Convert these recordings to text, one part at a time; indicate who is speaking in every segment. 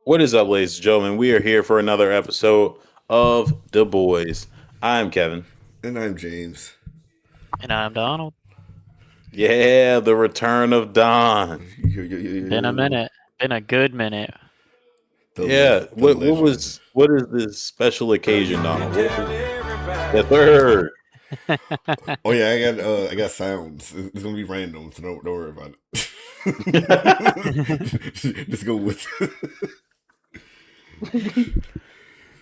Speaker 1: What is up, ladies and gentlemen? We are here for another episode of The Boys. I'm Kevin.
Speaker 2: And I'm James.
Speaker 3: And I'm Donald.
Speaker 1: Yeah, the return of Don.
Speaker 2: Yo, yo, yo, yo,
Speaker 3: Been a
Speaker 2: yo.
Speaker 3: minute. Been a good minute.
Speaker 1: Yeah,
Speaker 2: The
Speaker 1: what
Speaker 2: legend.
Speaker 1: what is this special occasion, Donald? The third.
Speaker 2: Oh yeah, I got sounds. It's gonna be random, so don't worry about it. Just go with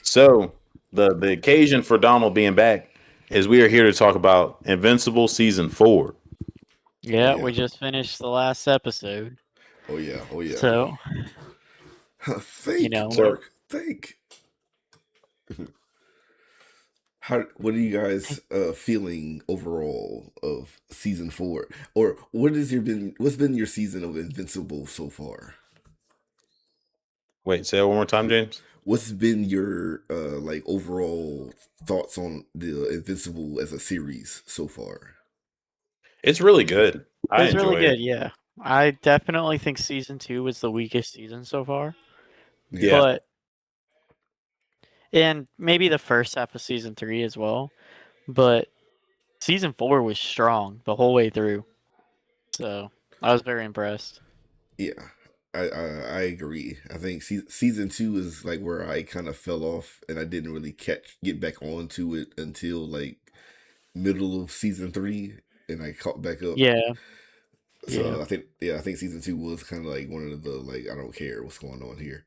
Speaker 1: So the occasion for Donald being back is we are here to talk about Invincible season 4.
Speaker 2: Oh
Speaker 3: Yeah,
Speaker 2: yeah.
Speaker 3: we just finished the last episode.
Speaker 2: Oh yeah. Oh yeah.
Speaker 3: So, you
Speaker 2: Think,
Speaker 3: know,
Speaker 1: So
Speaker 2: Mark. Think. How? What are you guys feeling overall of season 4? Or what has your been? What's been your season of Invincible so far?
Speaker 1: wait, say that one more time, James.
Speaker 2: What's been your like overall thoughts on the Invincible as a series so far?
Speaker 1: It's really good. I
Speaker 3: it's really
Speaker 1: enjoy
Speaker 3: good,
Speaker 1: it.
Speaker 3: yeah. I definitely think season 2 was the weakest season so far.
Speaker 2: Yeah.
Speaker 1: Yeah.
Speaker 3: But, and maybe the first half of season 3 as well. But season 4 was strong the whole way through. So, I was very impressed.
Speaker 2: Yeah, I agree. I think season 2 is like where I kind of fell off, and I didn't really get back onto it until like middle of season 3, and I caught back up.
Speaker 3: Yeah, yeah.
Speaker 2: So I think season 2 was kind of like one of the like I don't care what's going on here.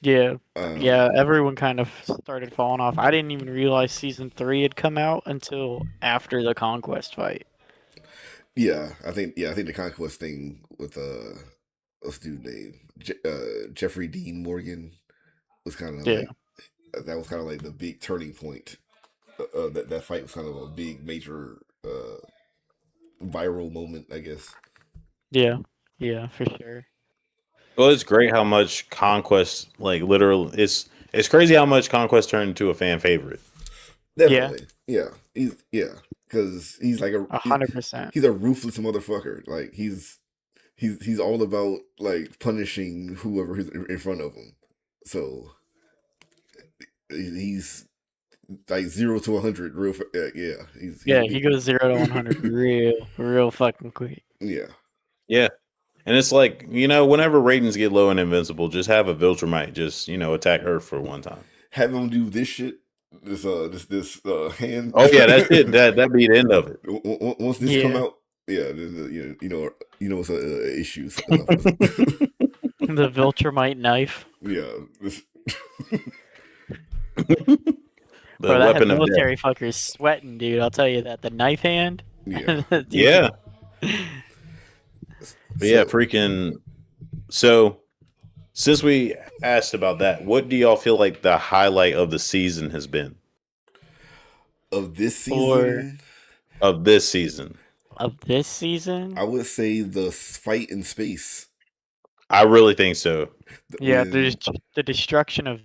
Speaker 3: Yeah,
Speaker 2: Um,
Speaker 3: yeah, everyone kind of started falling off. I didn't even realize season 3 had come out until after the conquest fight.
Speaker 2: I think the conquest thing with what's the dude name Jeffrey Dean Morgan was kind of
Speaker 3: Yeah,
Speaker 2: like that was kind of like the big turning point. That fight was kind of a big major viral moment, I guess.
Speaker 3: yeah, yeah, for sure.
Speaker 1: Well, it's great how much Conquest, like literal, it's crazy how much Conquest turned into a fan favorite.
Speaker 3: Yeah,
Speaker 2: Definitely, yeah, because
Speaker 3: a 100%.
Speaker 2: he's a ruthless motherfucker. Like he's all about like punishing whoever is in front of him. So he's like 0 to 100 real. Yeah,
Speaker 3: Yeah, he goes 0 to 100 real fucking quick.
Speaker 2: yeah.
Speaker 1: Yeah, and it's like whenever ratings get low in Invincible, just have a Viltrumite just attack Earth for one time.
Speaker 2: Have him do this shit. This hand.
Speaker 1: Oh yeah, that's it. That be the end of it.
Speaker 2: Once this come
Speaker 3: Yeah,
Speaker 2: out, yeah, it's a issue.
Speaker 3: the Viltrumite knife.
Speaker 2: Yeah, this,
Speaker 1: The
Speaker 3: Bro, that
Speaker 1: weapon of death.
Speaker 3: military fucker is sweating, dude. I'll tell you that. The knife hand.
Speaker 2: yeah.
Speaker 3: Dude.
Speaker 1: Yeah, but yeah,
Speaker 2: So
Speaker 1: freaking. So since we asked about that, what do y'all feel like the highlight of the season has been
Speaker 2: of this
Speaker 3: For
Speaker 2: season,
Speaker 1: of this season?
Speaker 3: of this season,
Speaker 2: I would say the fight in space.
Speaker 1: I really think so.
Speaker 3: yeah,
Speaker 2: When
Speaker 3: the destruction of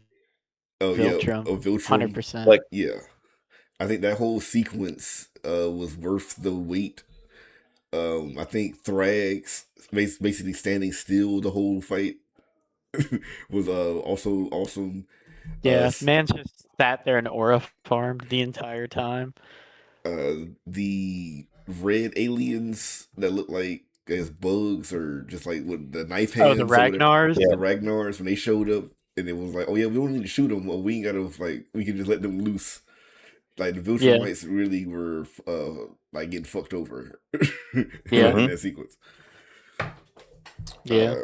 Speaker 2: oh yeah,
Speaker 3: Viltrum,
Speaker 2: of Viltrum.
Speaker 3: 100%.
Speaker 1: Like,
Speaker 2: Yeah, I think that whole sequence was worth the wait. I think Thrax basically standing still the whole fight was also awesome. Uh,
Speaker 3: Yeah, man just sat there and aura farmed the entire time.
Speaker 2: the red aliens that look like as bugs or just like with the knife
Speaker 3: Oh, the
Speaker 2: hands or whatever.
Speaker 3: Ragnars.
Speaker 1: yeah,
Speaker 2: The Ragnars when they showed up and it was like, oh yeah, we don't need to shoot them. Well, we ain't gotta like we can just let them loose. Like the
Speaker 3: Yeah,
Speaker 2: Viltrumites really were like getting fucked over
Speaker 3: yeah,
Speaker 2: in
Speaker 1: hmm
Speaker 2: that sequence.
Speaker 3: yeah,
Speaker 2: Uh,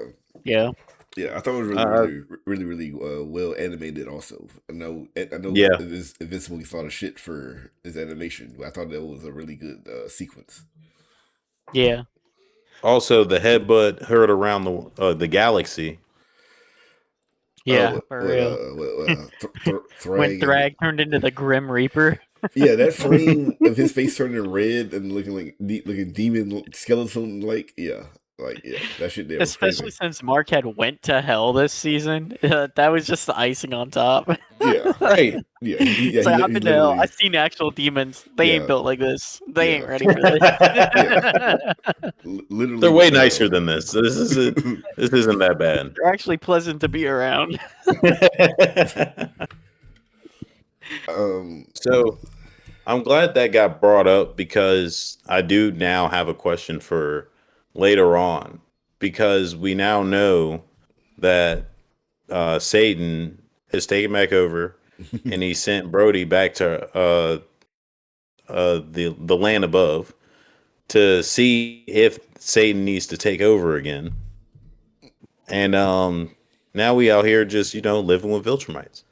Speaker 3: yeah,
Speaker 2: yeah, I thought it was
Speaker 1: uh,
Speaker 2: really well animated. Also, I know
Speaker 1: yeah.
Speaker 2: it is Invincible gets a lot of shit for his animation, but I thought that was a really good sequence.
Speaker 3: yeah,
Speaker 1: Also, the headbutt heard around the galaxy.
Speaker 3: yeah, for real. When
Speaker 2: Thrag and
Speaker 3: Thrag turned into the Grim Reaper.
Speaker 2: yeah, that frame of his face turning red and looking like looking demon skeleton like yeah, Like, yeah, that shit there was
Speaker 3: Especially
Speaker 2: crazy.
Speaker 3: since Mark had went to hell this season. That was just the icing on top.
Speaker 2: Yeah,
Speaker 1: Right.
Speaker 2: yeah,
Speaker 3: It's like, I've
Speaker 2: he
Speaker 3: been to hell.
Speaker 2: literally,
Speaker 3: I've seen actual demons. They ain't
Speaker 2: yeah,
Speaker 3: built like this. They ain't
Speaker 2: yeah,
Speaker 3: ready for this.
Speaker 2: yeah, literally
Speaker 1: They're way
Speaker 2: went to
Speaker 1: nicer
Speaker 2: hell.
Speaker 1: than this. So this isn't that bad.
Speaker 3: They're actually pleasant to be around.
Speaker 2: um,
Speaker 1: So I'm glad that got brought up because I do now have a question for later on because we now know that Satan is taken back over and he sent Brody back to the land above to see if Satan needs to take over again. And now we out here just living with Viltrumites.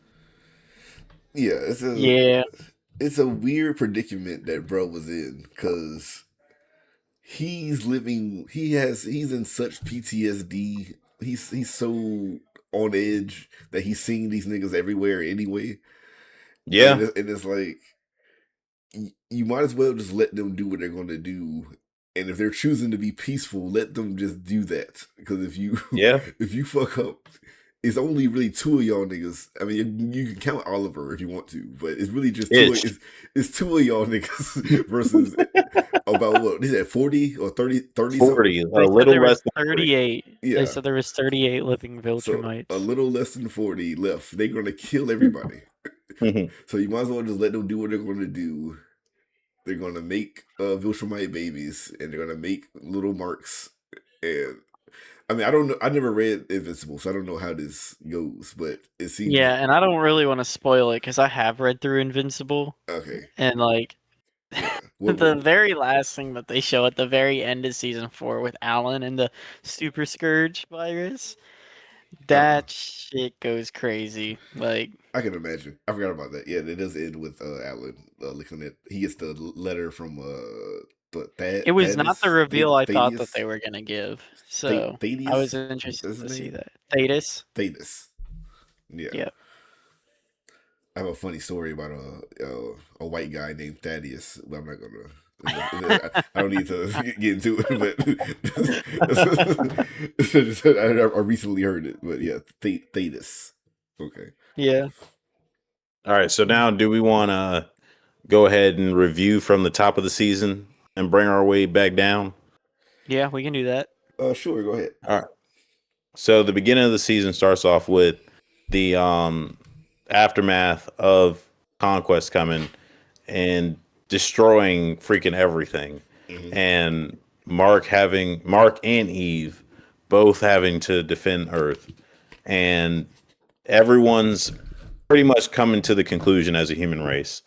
Speaker 2: yeah,
Speaker 3: Yeah.
Speaker 2: it's a weird predicament that bro was in because he's in such PTSD. He's so on edge that he's seeing these niggas everywhere anyway,
Speaker 1: Yeah,
Speaker 2: and it's like you might as well just let them do what they're going to do. And if they're choosing to be peaceful, let them just do that. Because if you
Speaker 1: yeah,
Speaker 2: if you fuck up, it's only really two of y'all niggas. I mean, you can count Oliver if you want to, but it's really just two.
Speaker 1: itch.
Speaker 2: It's two of y'all niggas versus about what is that 40 or 30 something?
Speaker 1: 40, a
Speaker 3: They said
Speaker 1: little
Speaker 3: there was
Speaker 1: less than 40.
Speaker 3: 38. They
Speaker 2: Yeah.
Speaker 3: said there was 38 living
Speaker 2: So a
Speaker 3: Viltrumites.
Speaker 2: little less than 40 left. They're gonna kill everybody. So you might as well just let them do what they're gonna do. They're gonna make Viltrumite babies, and they're gonna make little marks. And I mean, I don't know. I never read Invincible, so I don't know how this goes. But it seems
Speaker 3: Yeah, and I don't really want to spoil it because I have read through Invincible,
Speaker 2: okay.
Speaker 3: and like
Speaker 2: Yeah.
Speaker 3: the very last thing that they show at the very end of season 4 with Alan and the Super Scourge virus,
Speaker 2: uh,
Speaker 3: that shit goes crazy. Like,
Speaker 2: I can imagine. I forgot about that. Yeah, it does end with Alan looking at. He gets the letter from
Speaker 3: it was not the reveal I thought that
Speaker 2: Thaddeus,
Speaker 3: they were gonna give, so I was
Speaker 2: Thaddeus.
Speaker 3: interested
Speaker 2: That's his
Speaker 3: to see
Speaker 2: name.
Speaker 3: that. Thetis.
Speaker 2: Thaddeus. Yeah.
Speaker 3: Yep.
Speaker 2: I have a funny story about a white guy named Thaddeus, but I'm not gonna. I don't need to get into it, but I recently heard it. But yeah, Thaddeus. Okay.
Speaker 3: Yeah.
Speaker 1: All right, so now do we want to go ahead and review from the top of the season and bring our way back down?
Speaker 3: Yeah, we can do that.
Speaker 2: Sure. Go ahead.
Speaker 1: All right. So the beginning of the season starts off with the aftermath of Conquest coming and destroying freaking everything,
Speaker 2: Mm-hmm.
Speaker 1: and Mark and Eve both having to defend Earth, and everyone's pretty much coming to the conclusion as a human race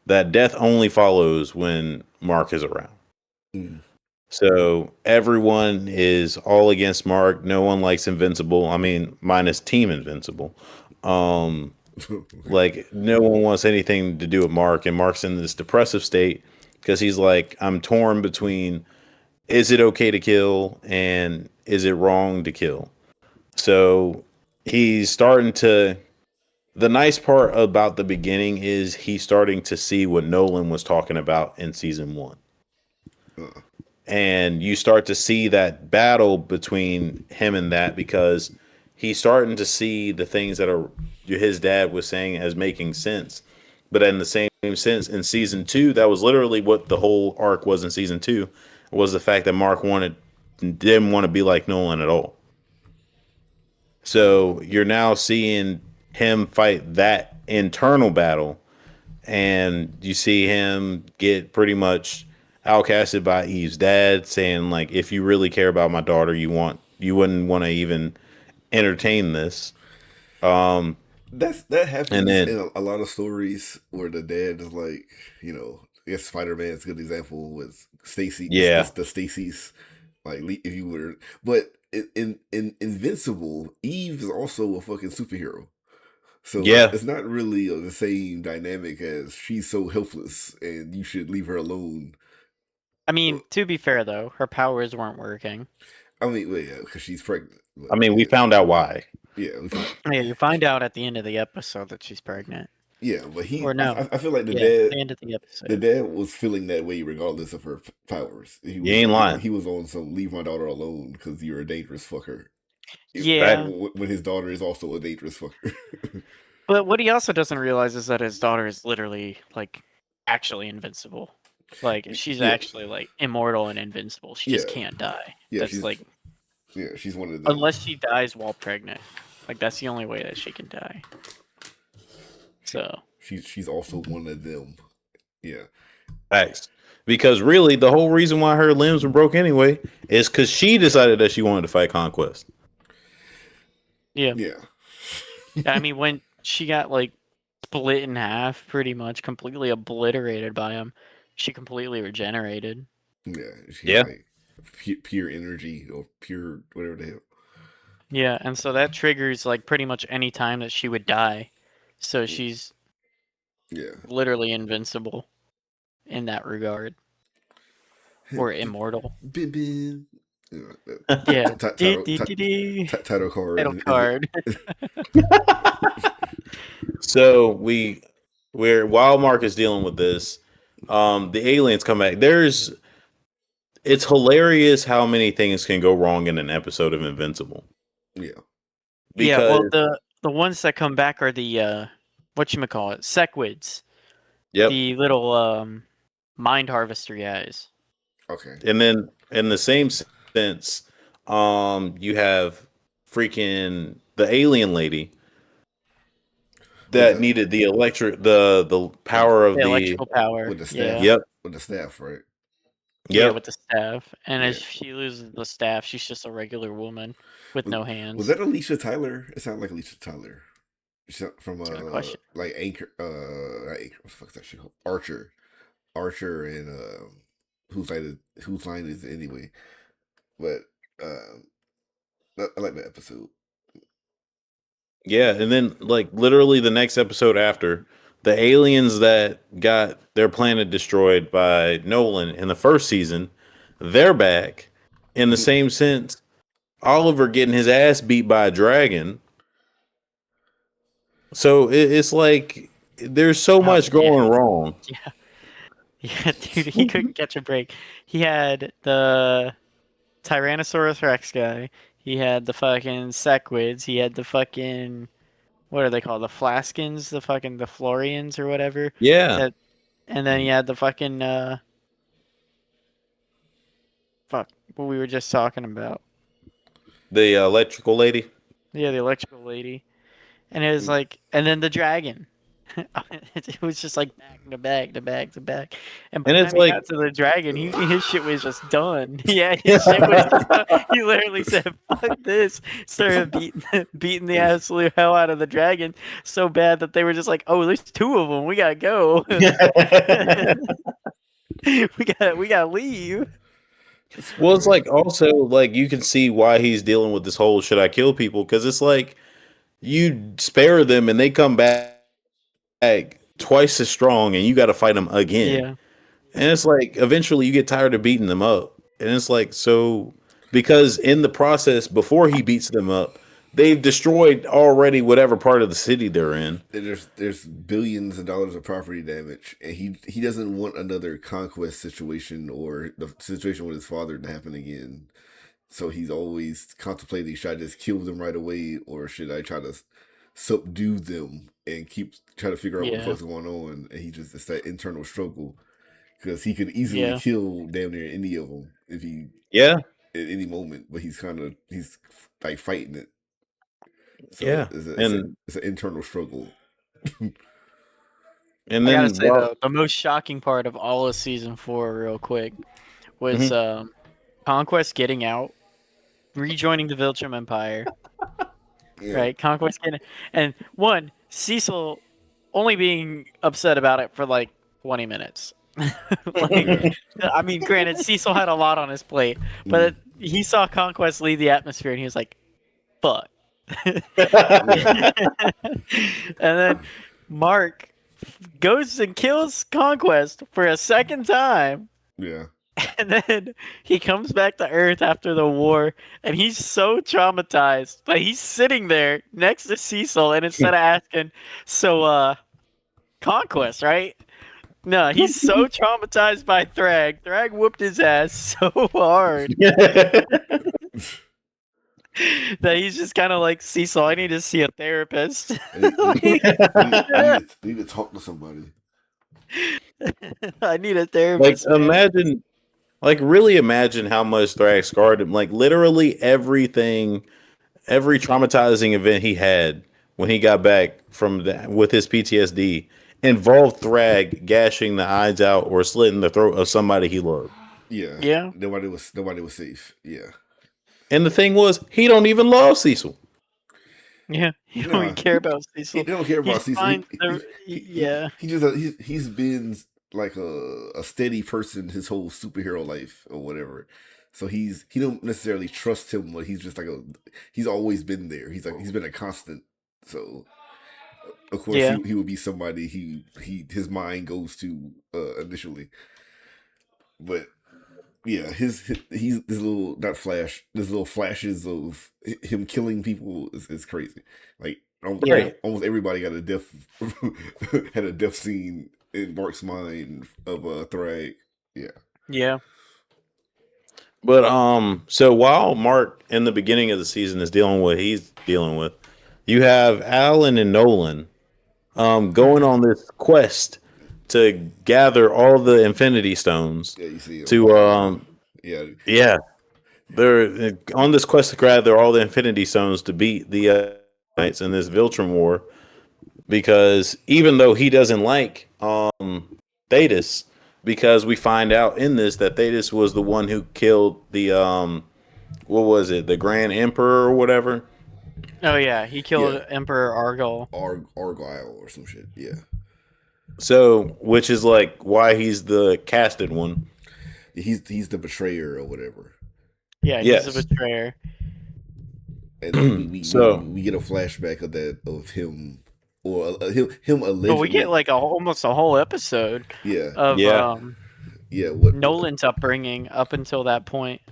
Speaker 1: that death only follows when Mark is around.
Speaker 2: Mm.
Speaker 1: So everyone is all against Mark. No one likes Invincible. I mean, minus Team Invincible. Um, like no one wants anything to do with Mark, and Mark's in this depressive state because he's like, I'm torn between is it okay to kill and is it wrong to kill? So he's starting to. The nice part about the beginning is he's starting to see what Nolan was talking about in season 1.
Speaker 2: uh,
Speaker 1: And you start to see that battle between him and that because he's starting to see the things that are his dad was saying as making sense. But in the same sense, in season 2, that was literally what the whole arc was in season 2, was the fact that Mark didn't want to be like Nolan at all. So you're now seeing him fight that internal battle, and you see him get pretty much outcasted by Eve's dad, saying like, "If you really care about my daughter, you wouldn't want to even entertain this."
Speaker 2: that
Speaker 1: And
Speaker 2: happens
Speaker 1: then
Speaker 2: in a lot of stories where the dad is like, I guess Spider Man's a good example with Stacy,
Speaker 1: yeah,
Speaker 2: the Stacy's, like if you were, but in Invincible, Eve is also a fucking superhero. So
Speaker 1: yeah,
Speaker 2: it's not really the same dynamic as she's so helpless and you should leave her alone.
Speaker 3: I mean, to be fair though, her powers weren't working.
Speaker 2: I mean, well, yeah, because she's pregnant.
Speaker 1: I
Speaker 2: But
Speaker 1: mean, we
Speaker 2: yeah,
Speaker 1: found out why.
Speaker 2: yeah, we find,
Speaker 3: Yeah, you find out at the end of the episode that she's pregnant.
Speaker 2: Yeah, but
Speaker 3: Or no?
Speaker 2: I feel like
Speaker 3: Yeah, they ended the
Speaker 2: the
Speaker 3: episode.
Speaker 2: dad was feeling that way regardless of her powers.
Speaker 1: You ain't lying.
Speaker 2: He was on some leave my daughter alone because you're a dangerous fucker.
Speaker 3: Yeah,
Speaker 2: When his daughter is also a dangerous fucker.
Speaker 3: but what he also doesn't realize is that his daughter is literally like actually invincible. Like she's
Speaker 2: Yeah,
Speaker 3: actually like immortal and invincible. She just
Speaker 2: yeah,
Speaker 3: can't die.
Speaker 2: yeah.
Speaker 3: That's like
Speaker 2: She's one of them.
Speaker 3: unless she dies while pregnant. Like that's the only way that she can die.
Speaker 2: She
Speaker 3: So
Speaker 2: she's also one of them. Yeah,
Speaker 1: Facts. Because really, the whole reason why her limbs were broke anyway is because she decided that she wanted to fight Conquest.
Speaker 3: yeah.
Speaker 2: yeah,
Speaker 3: I mean when she got like split in half pretty much, completely obliterated by him, she completely regenerated.
Speaker 2: yeah. She had
Speaker 1: Yeah.
Speaker 2: like pure energy or pure whatever the hell.
Speaker 3: Yeah, and so that triggers like pretty much any time that she would die. So she's
Speaker 2: Yeah.
Speaker 3: literally invincible in that regard. Or immortal.
Speaker 2: Bim bim.
Speaker 3: Yeah.
Speaker 2: Title card.
Speaker 3: Title card.
Speaker 1: So we're while Mark is dealing with this, the aliens come back. It's hilarious how many things can go wrong in an episode of Invincible.
Speaker 2: Yeah.
Speaker 3: Yeah, well
Speaker 1: Because
Speaker 3: the ones that come back are the whatchamacallit, Sequids.
Speaker 1: yep.
Speaker 3: The little mind harvester guys.
Speaker 2: Okay.
Speaker 1: And then in the same sense, you have freaking the alien lady
Speaker 2: With
Speaker 1: that needed the the power of
Speaker 3: The
Speaker 1: the
Speaker 3: electrical power.
Speaker 2: with the staff.
Speaker 3: Yeah.
Speaker 1: yep.
Speaker 2: With the staff, right?
Speaker 3: Yeah,
Speaker 1: Yep.
Speaker 3: with the staff. And as
Speaker 2: Yeah.
Speaker 3: she loses the staff, she's just a regular woman with no hands.
Speaker 2: Was that Alicia Tyler? It sounded like Alicia Tyler. From
Speaker 3: That's a good question.
Speaker 2: like Anchor not Anchor, what the fuck's that shit called? Archer and whose line is it anyway? But I like that episode.
Speaker 1: Yeah, and then like literally the next episode after, the aliens that got their planet destroyed by Nolan in the first season, they're back. In the same sense, Oliver getting his ass beat by a dragon. So it's like there's so much going wrong.
Speaker 3: Yeah. Yeah, dude, he couldn't catch a break. He had the Tyrannosaurus Rex guy. He had the fucking Sequids. He had the fucking what are they called? The Flaskins, the Florians or whatever.
Speaker 1: Yeah.
Speaker 3: And then he had the fucking fuck what we were just talking about.
Speaker 1: The electrical lady.
Speaker 3: Yeah, the electrical lady. And it was like and then the dragon. It was just like back to back to back to back. And by
Speaker 1: And
Speaker 3: the
Speaker 1: it's
Speaker 3: time he
Speaker 1: like
Speaker 3: got to the dragon, his shit was just done. Yeah, his shit was just done. He literally said, fuck this. Started beating the absolute hell out of the dragon so bad that they were just like, oh, there's two of them. We gotta go. we gotta leave.
Speaker 1: Well, it's like also like you can see why he's dealing with this whole should I kill people because it's like you spare them and they come back twice as strong and you got to fight them again.
Speaker 3: Yeah.
Speaker 1: And it's like eventually you get tired of beating them up. And it's like so because in the process before he beats them up, they've destroyed already whatever part of the city they're in.
Speaker 2: There's billions of dollars of property damage, and he doesn't want another conquest situation or the situation with his father to happen again. So he's always contemplating: should I just kill them right away, or should I try to subdue them and try to figure out what the fuck's going on? And it's that internal struggle because he could easily kill damn near any of them if he at any moment, but he's like fighting it. So it's an internal struggle.
Speaker 1: And
Speaker 3: I
Speaker 1: then
Speaker 3: gotta say though, the most shocking part of all of season 4, real quick, was Conquest getting out, rejoining the Viltrum Empire. Yeah. Right, Conquest getting, and Cecil only being upset about it for like 20 minutes. I mean, granted, Cecil had a lot on his plate, but he saw Conquest leave the atmosphere, and he was like, "Fuck." And then Mark goes and kills Conquest for a second time.
Speaker 2: Yeah.
Speaker 3: And then he comes back to Earth after the war, and he's so traumatized that he's sitting there next to Cecil, and instead of asking, so, Conquest, right? No, he's so traumatized by Thrag. Thrag whooped his ass so hard that he's just kind of like, Cecil, I need to see a therapist.
Speaker 2: I need to talk to somebody.
Speaker 3: I need a
Speaker 1: Like
Speaker 3: therapist, man.
Speaker 1: imagine, like really imagine how much Thrax scarred him. Like literally everything, every traumatizing event he had when he got back from with his PTSD involved Thrag gashing the eyes out or slitting the throat of somebody he loved.
Speaker 2: Yeah,
Speaker 3: Yeah.
Speaker 2: nobody was safe. Yeah,
Speaker 1: And the thing was, he don't even love Cecil.
Speaker 3: Yeah. You don't even
Speaker 2: nah,
Speaker 3: care about
Speaker 2: he
Speaker 3: Cecil.
Speaker 2: don't care
Speaker 3: He
Speaker 2: about
Speaker 3: just
Speaker 2: Cecil.
Speaker 3: finds the. Yeah.
Speaker 2: He just he's been like a steady person his whole superhero life or whatever. So he don't necessarily trust him, but he's just like he's always been there. He's been a constant. So of course
Speaker 3: Yeah.
Speaker 2: he would be somebody his mind goes to initially. But yeah, he's this little not flash, this little flashes of him killing people is crazy. Like
Speaker 1: Right.
Speaker 2: almost everybody got a death had a death scene in Mark's mind of Thrag. Yeah,
Speaker 1: Yeah. But so while Mark in the beginning of the season is dealing with what he's dealing with, you have Alan and Nolan going
Speaker 3: Mhm.
Speaker 1: on this quest to gather all the Infinity Stones
Speaker 2: yeah. You see him.
Speaker 1: to
Speaker 2: Yeah,
Speaker 1: yeah, they're on this quest to gather all the Infinity Stones to beat the Knights in this Viltrum War. Because even though he doesn't like Thetis, because we find out in this that Thetis was the one who killed the what was it, the Grand Emperor or whatever.
Speaker 3: Oh yeah, he
Speaker 2: yeah.
Speaker 3: killed Emperor Argyle.
Speaker 2: Argyle or some shit. Yeah,
Speaker 1: So, which is like why he's the casted one.
Speaker 2: he's the betrayer or whatever.
Speaker 3: Yeah, he's a
Speaker 1: Yes.
Speaker 3: betrayer.
Speaker 2: And then
Speaker 1: So,
Speaker 2: we get a flashback of that of him or him
Speaker 3: But we get
Speaker 2: allegedly.
Speaker 3: like almost a whole episode
Speaker 2: Yeah,
Speaker 3: of
Speaker 1: yeah.
Speaker 2: yeah. What
Speaker 3: Nolan's upbringing up until that point.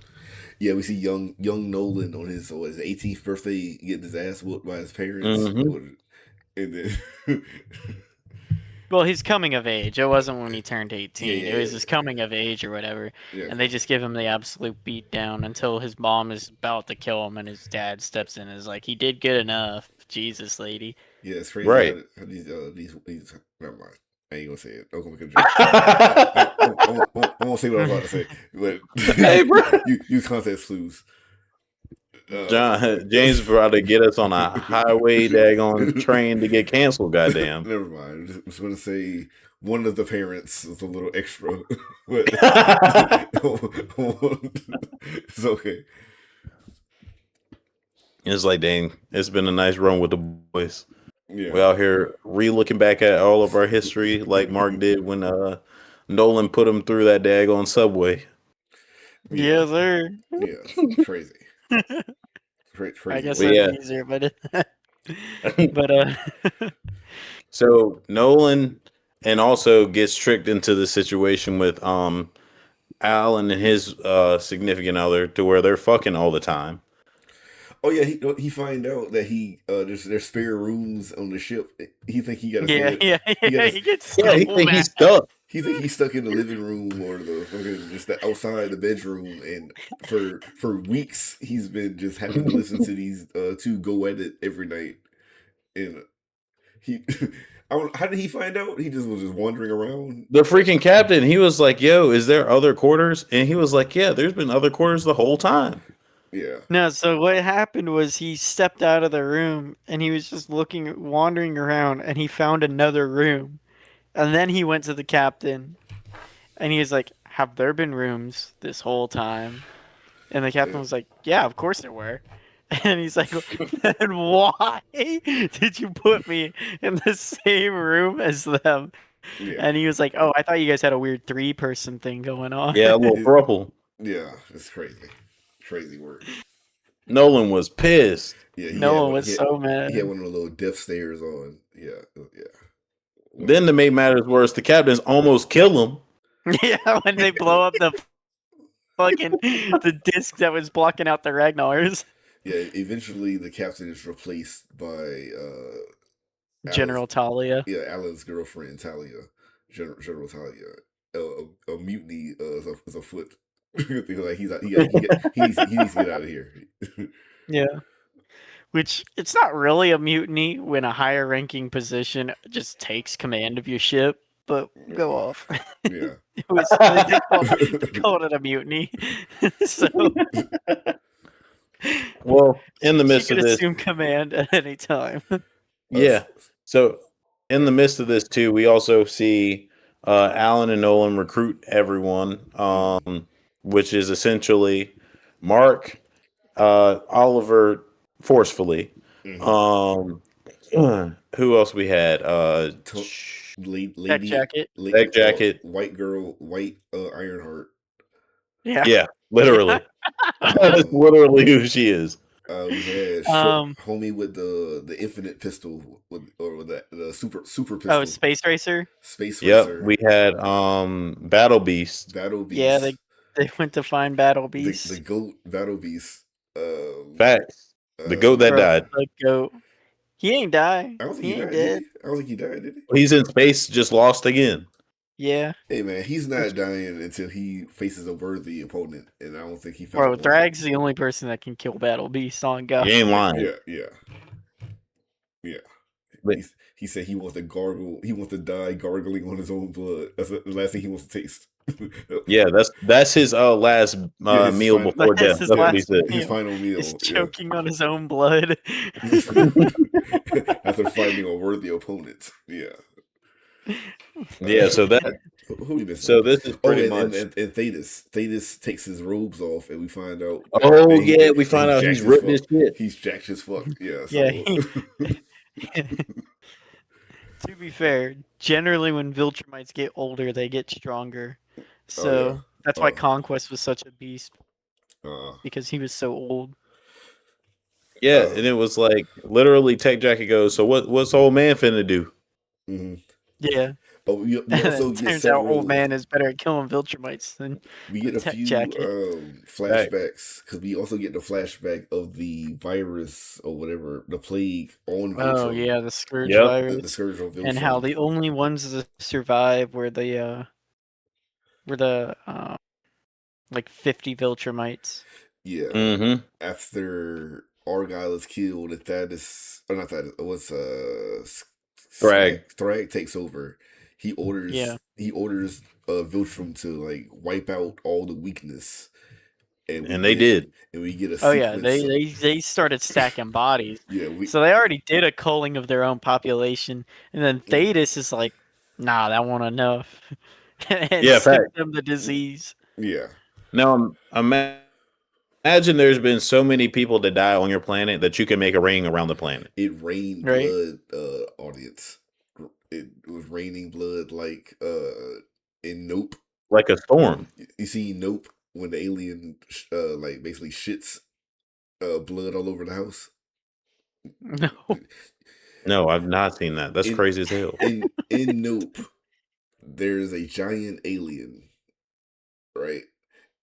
Speaker 2: Yeah, we see young Nolan on his 18th birthday getting his ass whooped by his parents,
Speaker 1: Hmm.
Speaker 2: and then
Speaker 3: Well, he's coming of age. It wasn't when he turned
Speaker 2: yeah,
Speaker 3: 18. It
Speaker 2: yeah,
Speaker 3: was his coming of age or whatever.
Speaker 2: yeah,
Speaker 3: And they just give him the absolute beat down until his mom is about to kill him and his dad steps in and is like, he did good enough. Jesus, lady.
Speaker 2: yeah. It's crazy
Speaker 1: Right.
Speaker 2: how these. Never mind. I ain't gonna say it. I'm gonna make a joke. I won't say what I was about to say, but
Speaker 1: Hey, bro.
Speaker 2: you context clues.
Speaker 1: John James about to get us on a highway daggone train to get canceled. Goddamn.
Speaker 2: Never mind. I'm just gonna say one of the parents is a little extra, but it's okay.
Speaker 1: It's like, dang, it's been a nice run with the boys.
Speaker 2: Yeah.
Speaker 1: We out here re-looking back at all of our history, like Mark did when Nolan put him through that daggone subway.
Speaker 2: Yeah.
Speaker 3: Yes, sir.
Speaker 2: Yeah. Crazy.
Speaker 3: I
Speaker 2: Crazy
Speaker 3: guess
Speaker 1: But
Speaker 2: work.
Speaker 3: that'd
Speaker 1: yeah,
Speaker 3: be easier, but but
Speaker 1: so Nolan and also gets tricked into the situation with Alan and his significant other to where they're fucking all the time.
Speaker 2: Oh yeah, he find out that there's spare rooms on the ship. He think he gotta stay
Speaker 3: yeah,
Speaker 2: at
Speaker 3: yeah,
Speaker 2: he
Speaker 3: yeah,
Speaker 2: gotta
Speaker 3: he gets
Speaker 1: Yeah, he
Speaker 3: so
Speaker 1: think
Speaker 3: mad.
Speaker 1: he's stuck.
Speaker 2: he think he's stuck in the living room or the fucking just the outside the bedroom, and for weeks he's been just having to listen to these two go at it every night. And he I don't, how did he find out? He just was just wandering around.
Speaker 1: The freaking captain, he was like, "Yo, is there other quarters?" And he was like, "Yeah, there's been other quarters the whole time."
Speaker 2: Yeah.
Speaker 3: No, so what happened was he stepped out of the room and he was just wandering around, and he found another room. And then he went to the captain and he was like, "Have there been rooms this whole time?" And the captain
Speaker 2: Yeah.
Speaker 3: was like, "Yeah, of course there were." And he's like, "Then why did you put me in the same room as them?"
Speaker 2: Yeah.
Speaker 3: And he was like, "Oh, I thought you guys had a weird three-person thing going on."
Speaker 1: Yeah, a little thruple.
Speaker 2: Yeah, it's crazy. Crazy work.
Speaker 1: Nolan was pissed.
Speaker 2: Yeah,
Speaker 3: Noah was so
Speaker 2: he had
Speaker 3: mad.
Speaker 2: one of the little death stares on. Yeah, yeah.
Speaker 1: Then to make matters worse, the captains almost kill him.
Speaker 3: Yeah, when they blow up the fucking the disc that was blocking out the Ragnars.
Speaker 2: Yeah, eventually the captain is replaced by Alice,
Speaker 3: General Talia.
Speaker 2: yeah, Alan's girlfriend Talia, General Talia. A mutiny is afoot. Because like he needs to get out of here.
Speaker 3: Yeah. Which it's not really a mutiny when a higher ranking position just takes command of your ship, but go off.
Speaker 2: Yeah.
Speaker 3: It was they called it a mutiny. So
Speaker 1: Well, in the
Speaker 3: she
Speaker 1: midst
Speaker 3: could
Speaker 1: of this,
Speaker 3: assume command at any time.
Speaker 1: yeah. So in the midst of this too, we also see Alan and Nolan recruit everyone, which is essentially Mark, Oliver forcefully.
Speaker 2: Mm-hmm.
Speaker 1: Um, who else we had?
Speaker 3: Tech
Speaker 2: Lady,
Speaker 3: jacket.
Speaker 1: Deck Jacket.
Speaker 2: white girl, white Ironheart.
Speaker 3: Yeah.
Speaker 1: Yeah,
Speaker 3: Yeah.
Speaker 1: literally. That's
Speaker 2: Um,
Speaker 1: literally who she is.
Speaker 2: we had short
Speaker 3: Um
Speaker 2: homie with the infinite pistol with the super
Speaker 3: oh,
Speaker 2: pistol,
Speaker 3: Space Racer.
Speaker 2: space
Speaker 1: Yep,
Speaker 2: racer,
Speaker 1: we had Battle Beast.
Speaker 2: battle
Speaker 3: Yeah,
Speaker 2: beast,
Speaker 3: they went to find Battle
Speaker 2: the
Speaker 3: Beast.
Speaker 2: goat battle beast.
Speaker 1: Facts. The goat that
Speaker 3: Bro,
Speaker 1: died.
Speaker 3: the goat. He ain't die.
Speaker 2: I don't think
Speaker 3: He
Speaker 2: he
Speaker 3: ain't
Speaker 2: died, did
Speaker 3: dead.
Speaker 2: he? I don't think he died, did he?
Speaker 1: He's in space, just lost again.
Speaker 3: Yeah.
Speaker 2: Hey man, he's
Speaker 3: Which,
Speaker 2: not dying until he faces a worthy opponent, and I don't think he found
Speaker 3: bro,
Speaker 2: one.
Speaker 3: Thrag's the only person that can kill Battle Beast on God.
Speaker 1: You ain't lying.
Speaker 2: Yeah, yeah, yeah.
Speaker 1: But
Speaker 2: He said he wants to gargle. He wants to die gargling on his own blood. That's the last thing he wants to taste.
Speaker 1: yeah, that's his last
Speaker 2: Yeah, his
Speaker 1: meal
Speaker 2: final.
Speaker 1: before
Speaker 3: That's
Speaker 1: death.
Speaker 3: his
Speaker 1: That's
Speaker 2: Yeah,
Speaker 1: what he
Speaker 3: last
Speaker 1: said.
Speaker 2: his
Speaker 3: meal.
Speaker 2: final
Speaker 3: Is
Speaker 2: meal. Yeah.
Speaker 3: choking on his own blood.
Speaker 2: After finding a worthy opponent. Yeah.
Speaker 1: Yeah, so that
Speaker 2: Who we missing?
Speaker 1: so this is
Speaker 2: Oh,
Speaker 1: pretty much.
Speaker 2: and Thetis. Thetis takes his robes off, and we find out
Speaker 1: Oh yeah, we
Speaker 2: that
Speaker 1: find
Speaker 2: he's
Speaker 1: out he's
Speaker 2: jacked as
Speaker 1: ripped
Speaker 2: fuck.
Speaker 1: his shit.
Speaker 2: He's jacked as fuck. Yeah.
Speaker 3: Yeah.
Speaker 2: So.
Speaker 3: To be fair, generally when Viltrumites get older, they get stronger.
Speaker 2: Oh yeah.
Speaker 3: So that's why
Speaker 2: Oh.
Speaker 3: Conquest was such a beast
Speaker 2: Uh.
Speaker 3: because he was so old.
Speaker 1: Yeah,
Speaker 2: Uh.
Speaker 1: and it was like literally Tech Jacket goes, so what's old man finna do?
Speaker 2: Mm-hmm.
Speaker 3: Yeah.
Speaker 2: Oh, we
Speaker 3: And
Speaker 2: also
Speaker 3: it
Speaker 2: get
Speaker 3: turns out old
Speaker 2: several.
Speaker 3: man is better at killing Viltrumites than
Speaker 2: We
Speaker 3: the
Speaker 2: get a
Speaker 3: Tech
Speaker 2: few
Speaker 3: Jacket.
Speaker 1: Fact.
Speaker 2: flashbacks because we also get the flashback of the virus or whatever, the plague on
Speaker 3: Oh
Speaker 2: Viltrum,
Speaker 3: yeah, the Scourge
Speaker 1: Yep.
Speaker 2: the
Speaker 3: virus.
Speaker 2: scourge on
Speaker 3: And how
Speaker 2: Viltrum.
Speaker 3: the only ones to survive were the like 50 Viltrumites.
Speaker 2: Yeah,
Speaker 1: Mm-hmm.
Speaker 2: after Argyle is killed and Thaddeus, or not Thaddeus, it was
Speaker 1: Thrag.
Speaker 2: Thrag takes over.
Speaker 3: Yeah.
Speaker 2: He orders Viltrum to like wipe out all the weakness, and
Speaker 1: And they did.
Speaker 2: we get a
Speaker 3: Oh yeah,
Speaker 2: sequence.
Speaker 3: they started stacking bodies.
Speaker 2: Yeah, we
Speaker 3: So they already did a culling of their own population, and then Thetis is like, nah, that won't enough, and
Speaker 1: Yeah,
Speaker 3: sent
Speaker 1: fact.
Speaker 3: them the disease.
Speaker 2: yeah.
Speaker 1: Now imagine there's been so many people that die on your planet that you can make a ring around the planet.
Speaker 2: It rained
Speaker 3: Right?
Speaker 2: blood, audience. It was raining blood like in Nope.
Speaker 1: Like a storm.
Speaker 2: You see Nope when the alien like basically shits blood all over the house.
Speaker 3: No.
Speaker 1: No, I've not seen that. That's
Speaker 2: In
Speaker 1: crazy as hell.
Speaker 2: in Nope, there's a giant alien, right?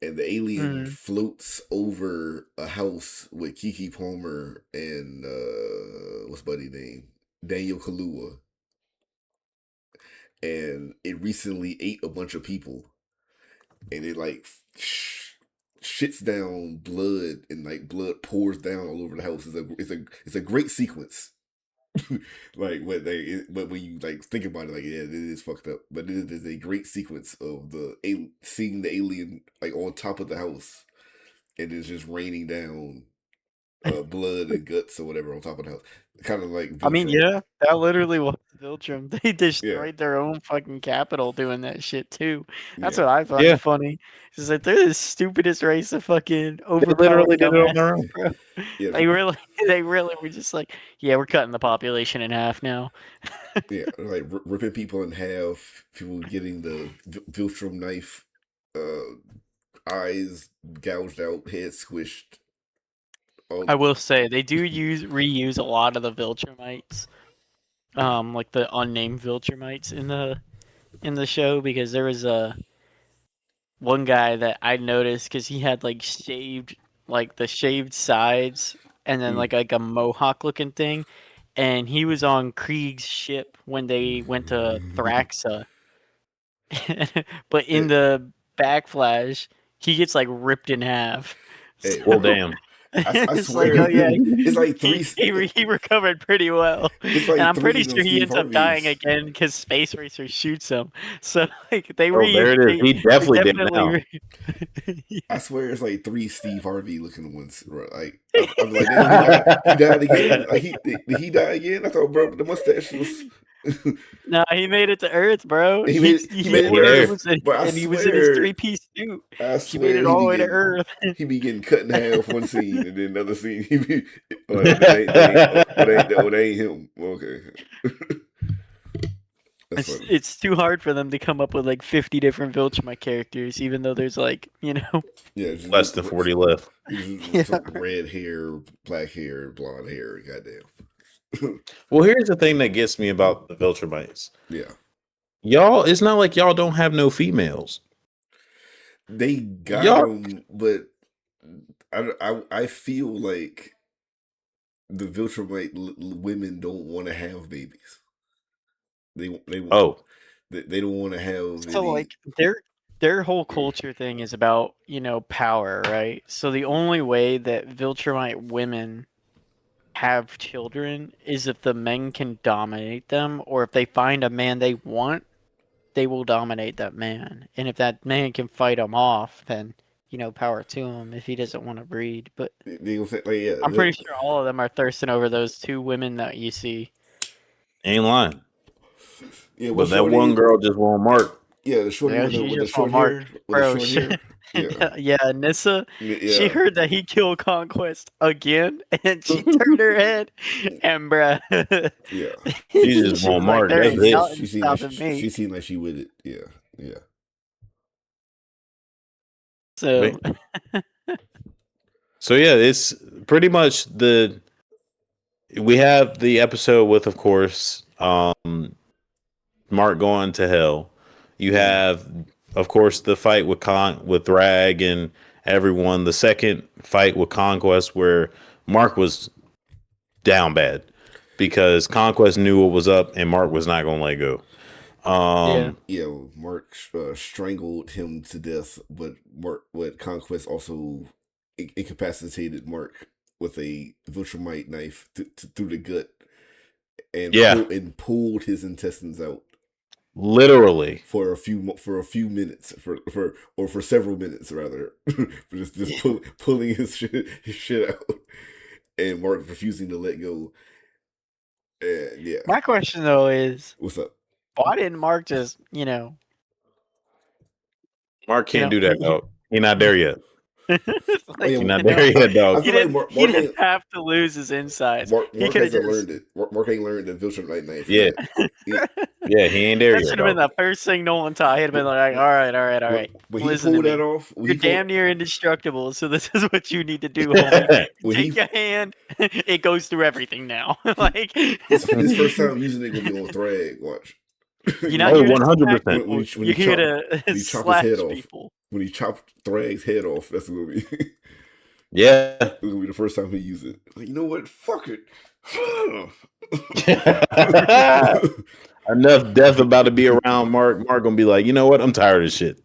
Speaker 2: And the alien
Speaker 3: Mm.
Speaker 2: floats over a house with Kiki Palmer and what's buddy name? Daniel Kaluuya. And it recently ate a bunch of people, and it like shits down blood, and like blood pours down all over the house. It's a great sequence. Like but when you like think about it, like yeah, it is fucked up, but it is a great sequence of seeing the alien like on top of the house, and it's just raining down blood and guts or whatever on top of the house, kind of like
Speaker 3: I mean,
Speaker 2: Viltrum.
Speaker 3: yeah, that literally was Viltrum. They
Speaker 2: Yeah,
Speaker 3: destroyed their own fucking capital doing that shit too. That's
Speaker 2: yeah,
Speaker 3: what I find
Speaker 1: Yeah,
Speaker 3: funny. It's like they're the stupidest race of fucking
Speaker 1: they
Speaker 3: overpowered
Speaker 1: literally did it on their
Speaker 3: dumbasses,
Speaker 1: own.
Speaker 3: bro.
Speaker 2: yeah,
Speaker 3: They really were just like, yeah, we're cutting the population in half now.
Speaker 2: yeah. Like ripping people in half, people getting the Viltrum knife, eyes gouged out, head squished.
Speaker 3: I
Speaker 2: All
Speaker 3: will say they do reuse a lot of the Viltrumites, like the unnamed Viltrumites in the show because there was a one guy that I noticed because he had like shaved like the shaved sides and then
Speaker 2: mm,
Speaker 3: like a mohawk looking thing, and he was on Krieg's ship when they went to Thraxa. But in the backflash, he gets like ripped in half.
Speaker 2: Hey,
Speaker 1: Well,
Speaker 2: bro,
Speaker 1: damn.
Speaker 2: I
Speaker 3: It's like,
Speaker 2: swear,
Speaker 3: oh yeah,
Speaker 2: it's like
Speaker 3: he,
Speaker 2: three.
Speaker 3: he recovered pretty well,
Speaker 2: It's
Speaker 3: and
Speaker 2: like
Speaker 3: I'm
Speaker 2: three
Speaker 3: pretty
Speaker 2: of them
Speaker 3: sure he
Speaker 2: Steve
Speaker 3: ends up dying
Speaker 2: Harveys.
Speaker 3: again because Space Racer shoots him. So like they
Speaker 1: Oh, there it is. He
Speaker 3: they
Speaker 1: definitely did
Speaker 3: definitely
Speaker 1: now.
Speaker 2: I swear it's like three Steve Harvey looking ones. Right? Like I'm like, damn, he died. He died again. Like did he die again? I thought, bro, the mustache was.
Speaker 3: No, he made it to Earth, bro.
Speaker 2: He made it to
Speaker 1: Yeah.
Speaker 2: Earth, but
Speaker 3: And he was in his 3-piece suit. He made it
Speaker 2: he
Speaker 3: all
Speaker 2: be
Speaker 3: the way to
Speaker 2: getting
Speaker 3: Earth.
Speaker 2: he be getting cut in half one scene, and then another scene he be. They ain't, they ain't him. Okay, that's funny.
Speaker 3: It's too hard for them to come up with like 50 different Viltrumite characters, even though there's like,
Speaker 2: Yeah, just
Speaker 1: Less than 40 left.
Speaker 3: Yeah.
Speaker 2: red hair, black hair, blonde hair. Goddamn.
Speaker 1: Well, here's the thing that gets me about the Viltrumites.
Speaker 2: Yeah,
Speaker 1: Y'all, it's not like y'all don't have no females.
Speaker 2: they got
Speaker 1: Y'all,
Speaker 2: them, but I feel like the Viltrumite women don't want to have babies. They
Speaker 1: oh,
Speaker 2: they don't want to have
Speaker 3: So
Speaker 2: any.
Speaker 3: like their whole culture thing is about, power, right? So the only way that Viltrumite women have children is if the men can dominate them, or if they find a man they want, they will dominate that man. And if that man can fight them off, then power to him if he doesn't want to breed. But
Speaker 2: They gonna say, like, yeah,
Speaker 3: I'm pretty sure all of them are thirsting over those two women that you see.
Speaker 1: ain't lying.
Speaker 2: yeah.
Speaker 1: But
Speaker 2: What's
Speaker 1: that
Speaker 2: your
Speaker 1: one
Speaker 2: name?
Speaker 1: girl just won't mark.
Speaker 2: Yeah, the shorty
Speaker 3: Yeah,
Speaker 2: with
Speaker 3: she
Speaker 2: the
Speaker 3: just want
Speaker 2: short
Speaker 3: Mark.
Speaker 2: hair,
Speaker 3: Bro,
Speaker 2: Yeah,
Speaker 3: yeah, Nissa, she
Speaker 2: yeah,
Speaker 3: heard that he killed Conquest again, and she turned her head, and bruh,
Speaker 2: yeah.
Speaker 1: She just
Speaker 3: she
Speaker 1: won't
Speaker 3: was like,
Speaker 1: mark.
Speaker 3: there
Speaker 1: That's
Speaker 3: ain't
Speaker 1: it.
Speaker 3: nothing stopping me.
Speaker 2: She seemed like she with it. Yeah, yeah.
Speaker 3: So,
Speaker 1: But- So yeah, it's pretty much we have the episode with, of course, Mark going to hell. You have, of course, the fight with Thrag and everyone. The second fight with Conquest, where Mark was down bad because Conquest knew what was up and Mark was not going to let go.
Speaker 3: yeah.
Speaker 2: Yeah, Mark strangled him to death, but Conquest also incapacitated Mark with a Viltrumite knife through the gut and
Speaker 1: Yeah,
Speaker 2: pulled his intestines out
Speaker 1: literally.
Speaker 2: for a few minutes for several minutes rather, for just pulling his shit out, and Mark refusing to let go. And yeah,
Speaker 3: My question though is,
Speaker 2: what's up?
Speaker 3: why didn't Mark just,
Speaker 1: Mark can't do that, dog. He's not there yet.
Speaker 2: Oh yeah,
Speaker 1: He's not there yet,
Speaker 2: I
Speaker 1: dog.
Speaker 2: feel like
Speaker 3: he didn't have to lose his insides. He
Speaker 2: Mark
Speaker 3: could have
Speaker 2: hasn't
Speaker 3: just.
Speaker 2: learned it. Mark ain't learned the Viltrumite knife
Speaker 1: Yeah,
Speaker 2: yet. He,
Speaker 1: yeah, he ain't there
Speaker 3: That
Speaker 1: yet,
Speaker 3: should have been
Speaker 1: dog.
Speaker 3: the first thing Nolan taught. He'd have been like, all right, all right, all right.
Speaker 2: when he
Speaker 3: Listen to
Speaker 2: pulled that
Speaker 3: me.
Speaker 2: off,
Speaker 3: You're damn near indestructible, so this is what you need to do, homie.
Speaker 2: when
Speaker 3: Take
Speaker 2: he
Speaker 3: your hand. It goes through everything now. Like
Speaker 2: his first time using it gonna be on Thrag. Watch.
Speaker 3: you're
Speaker 2: You
Speaker 3: not
Speaker 2: know,
Speaker 1: Oh,
Speaker 3: here to smack
Speaker 1: 100%.
Speaker 3: people.
Speaker 2: when
Speaker 3: You're
Speaker 2: he
Speaker 3: here
Speaker 2: chop
Speaker 3: to
Speaker 2: when he chop his
Speaker 3: slash
Speaker 2: head off,
Speaker 3: people.
Speaker 2: when he chopped Thrag's head off, that's gonna be
Speaker 1: Yeah.
Speaker 2: it's gonna be the first time he use it. Like, you know what? Fuck it.
Speaker 1: Enough death about to be around Mark. Mark gonna be like, you know what? I'm tired of shit.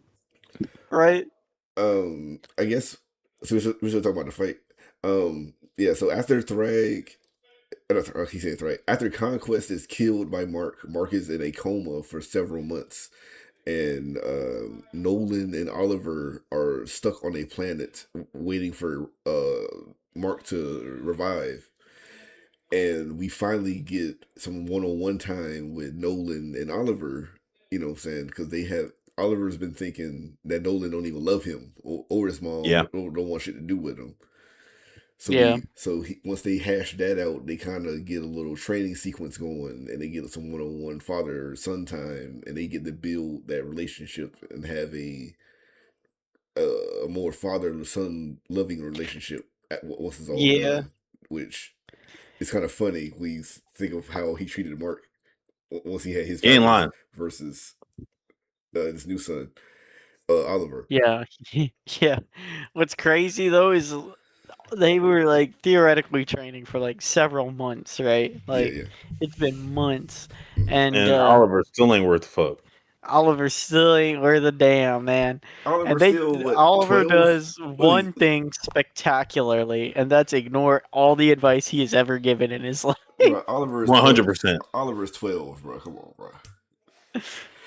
Speaker 3: Right?
Speaker 2: I guess so. We should talk about the fight. Yeah. So after Thrag, he said Thrag. After Conquest is killed by Mark, Mark is in a coma for several months, and Nolan and Oliver are stuck on a planet waiting for Mark to revive. And we finally get some one-on-one time with Nolan and Oliver. You know what I'm saying? Because Oliver's been thinking that Nolan don't even love him, or his mom
Speaker 1: Yeah.
Speaker 2: don't want shit to do with him. So
Speaker 3: Yeah.
Speaker 2: once they hash that out, they kind of get a little training sequence going, and they get some one-on-one father-son time, and they get to build that relationship and have a more father-son loving relationship once it's all
Speaker 3: Yeah.
Speaker 2: done. Which is kind of funny when you think of how he treated Mark once he had his
Speaker 1: He ain't
Speaker 2: powers
Speaker 1: lying.
Speaker 2: versus his new son, Oliver.
Speaker 3: Yeah. Yeah. What's crazy though is they were like theoretically training for like several months, right?
Speaker 2: Yeah,
Speaker 3: Like
Speaker 2: yeah.
Speaker 3: it's been months,
Speaker 2: Mhm.
Speaker 3: and
Speaker 1: And Oliver still ain't worth the fuck.
Speaker 3: Oliver still ain't worth a damn, man. And
Speaker 2: Oliver's still what,
Speaker 3: Oliver
Speaker 2: 12?
Speaker 3: does
Speaker 2: What is
Speaker 3: one thing spectacularly, and that's ignore all the advice he has ever given in his life.
Speaker 2: bro? Oliver is 12.
Speaker 1: 100%.
Speaker 2: Oliver is 12, bro. Come on, bro.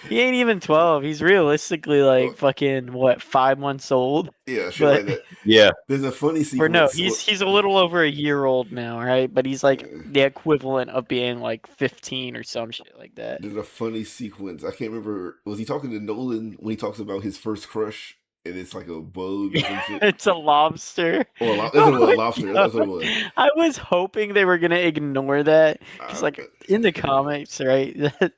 Speaker 3: He ain't even 12. He's realistically
Speaker 2: Oh,
Speaker 3: like fucking what, 5 months old.
Speaker 2: yeah, shit
Speaker 3: But
Speaker 2: like that.
Speaker 1: Yeah.
Speaker 2: There's a funny
Speaker 3: or no,
Speaker 2: sequence.
Speaker 3: he's a little over a year old now, right? But he's like
Speaker 2: Yeah.
Speaker 3: the equivalent of being like 15 or some shit like that.
Speaker 2: There's a funny sequence. I can't remember. Was he talking to Nolan when he talks about his first crush and it's like a bug or some shit?
Speaker 3: It's a lobster.
Speaker 2: Or that's what it
Speaker 3: Oh
Speaker 2: was. A
Speaker 3: my
Speaker 2: lobster. That's what it
Speaker 3: God.
Speaker 2: was.
Speaker 3: I was hoping they were gonna ignore that because,
Speaker 2: Uh,
Speaker 3: like, in the comics, right, that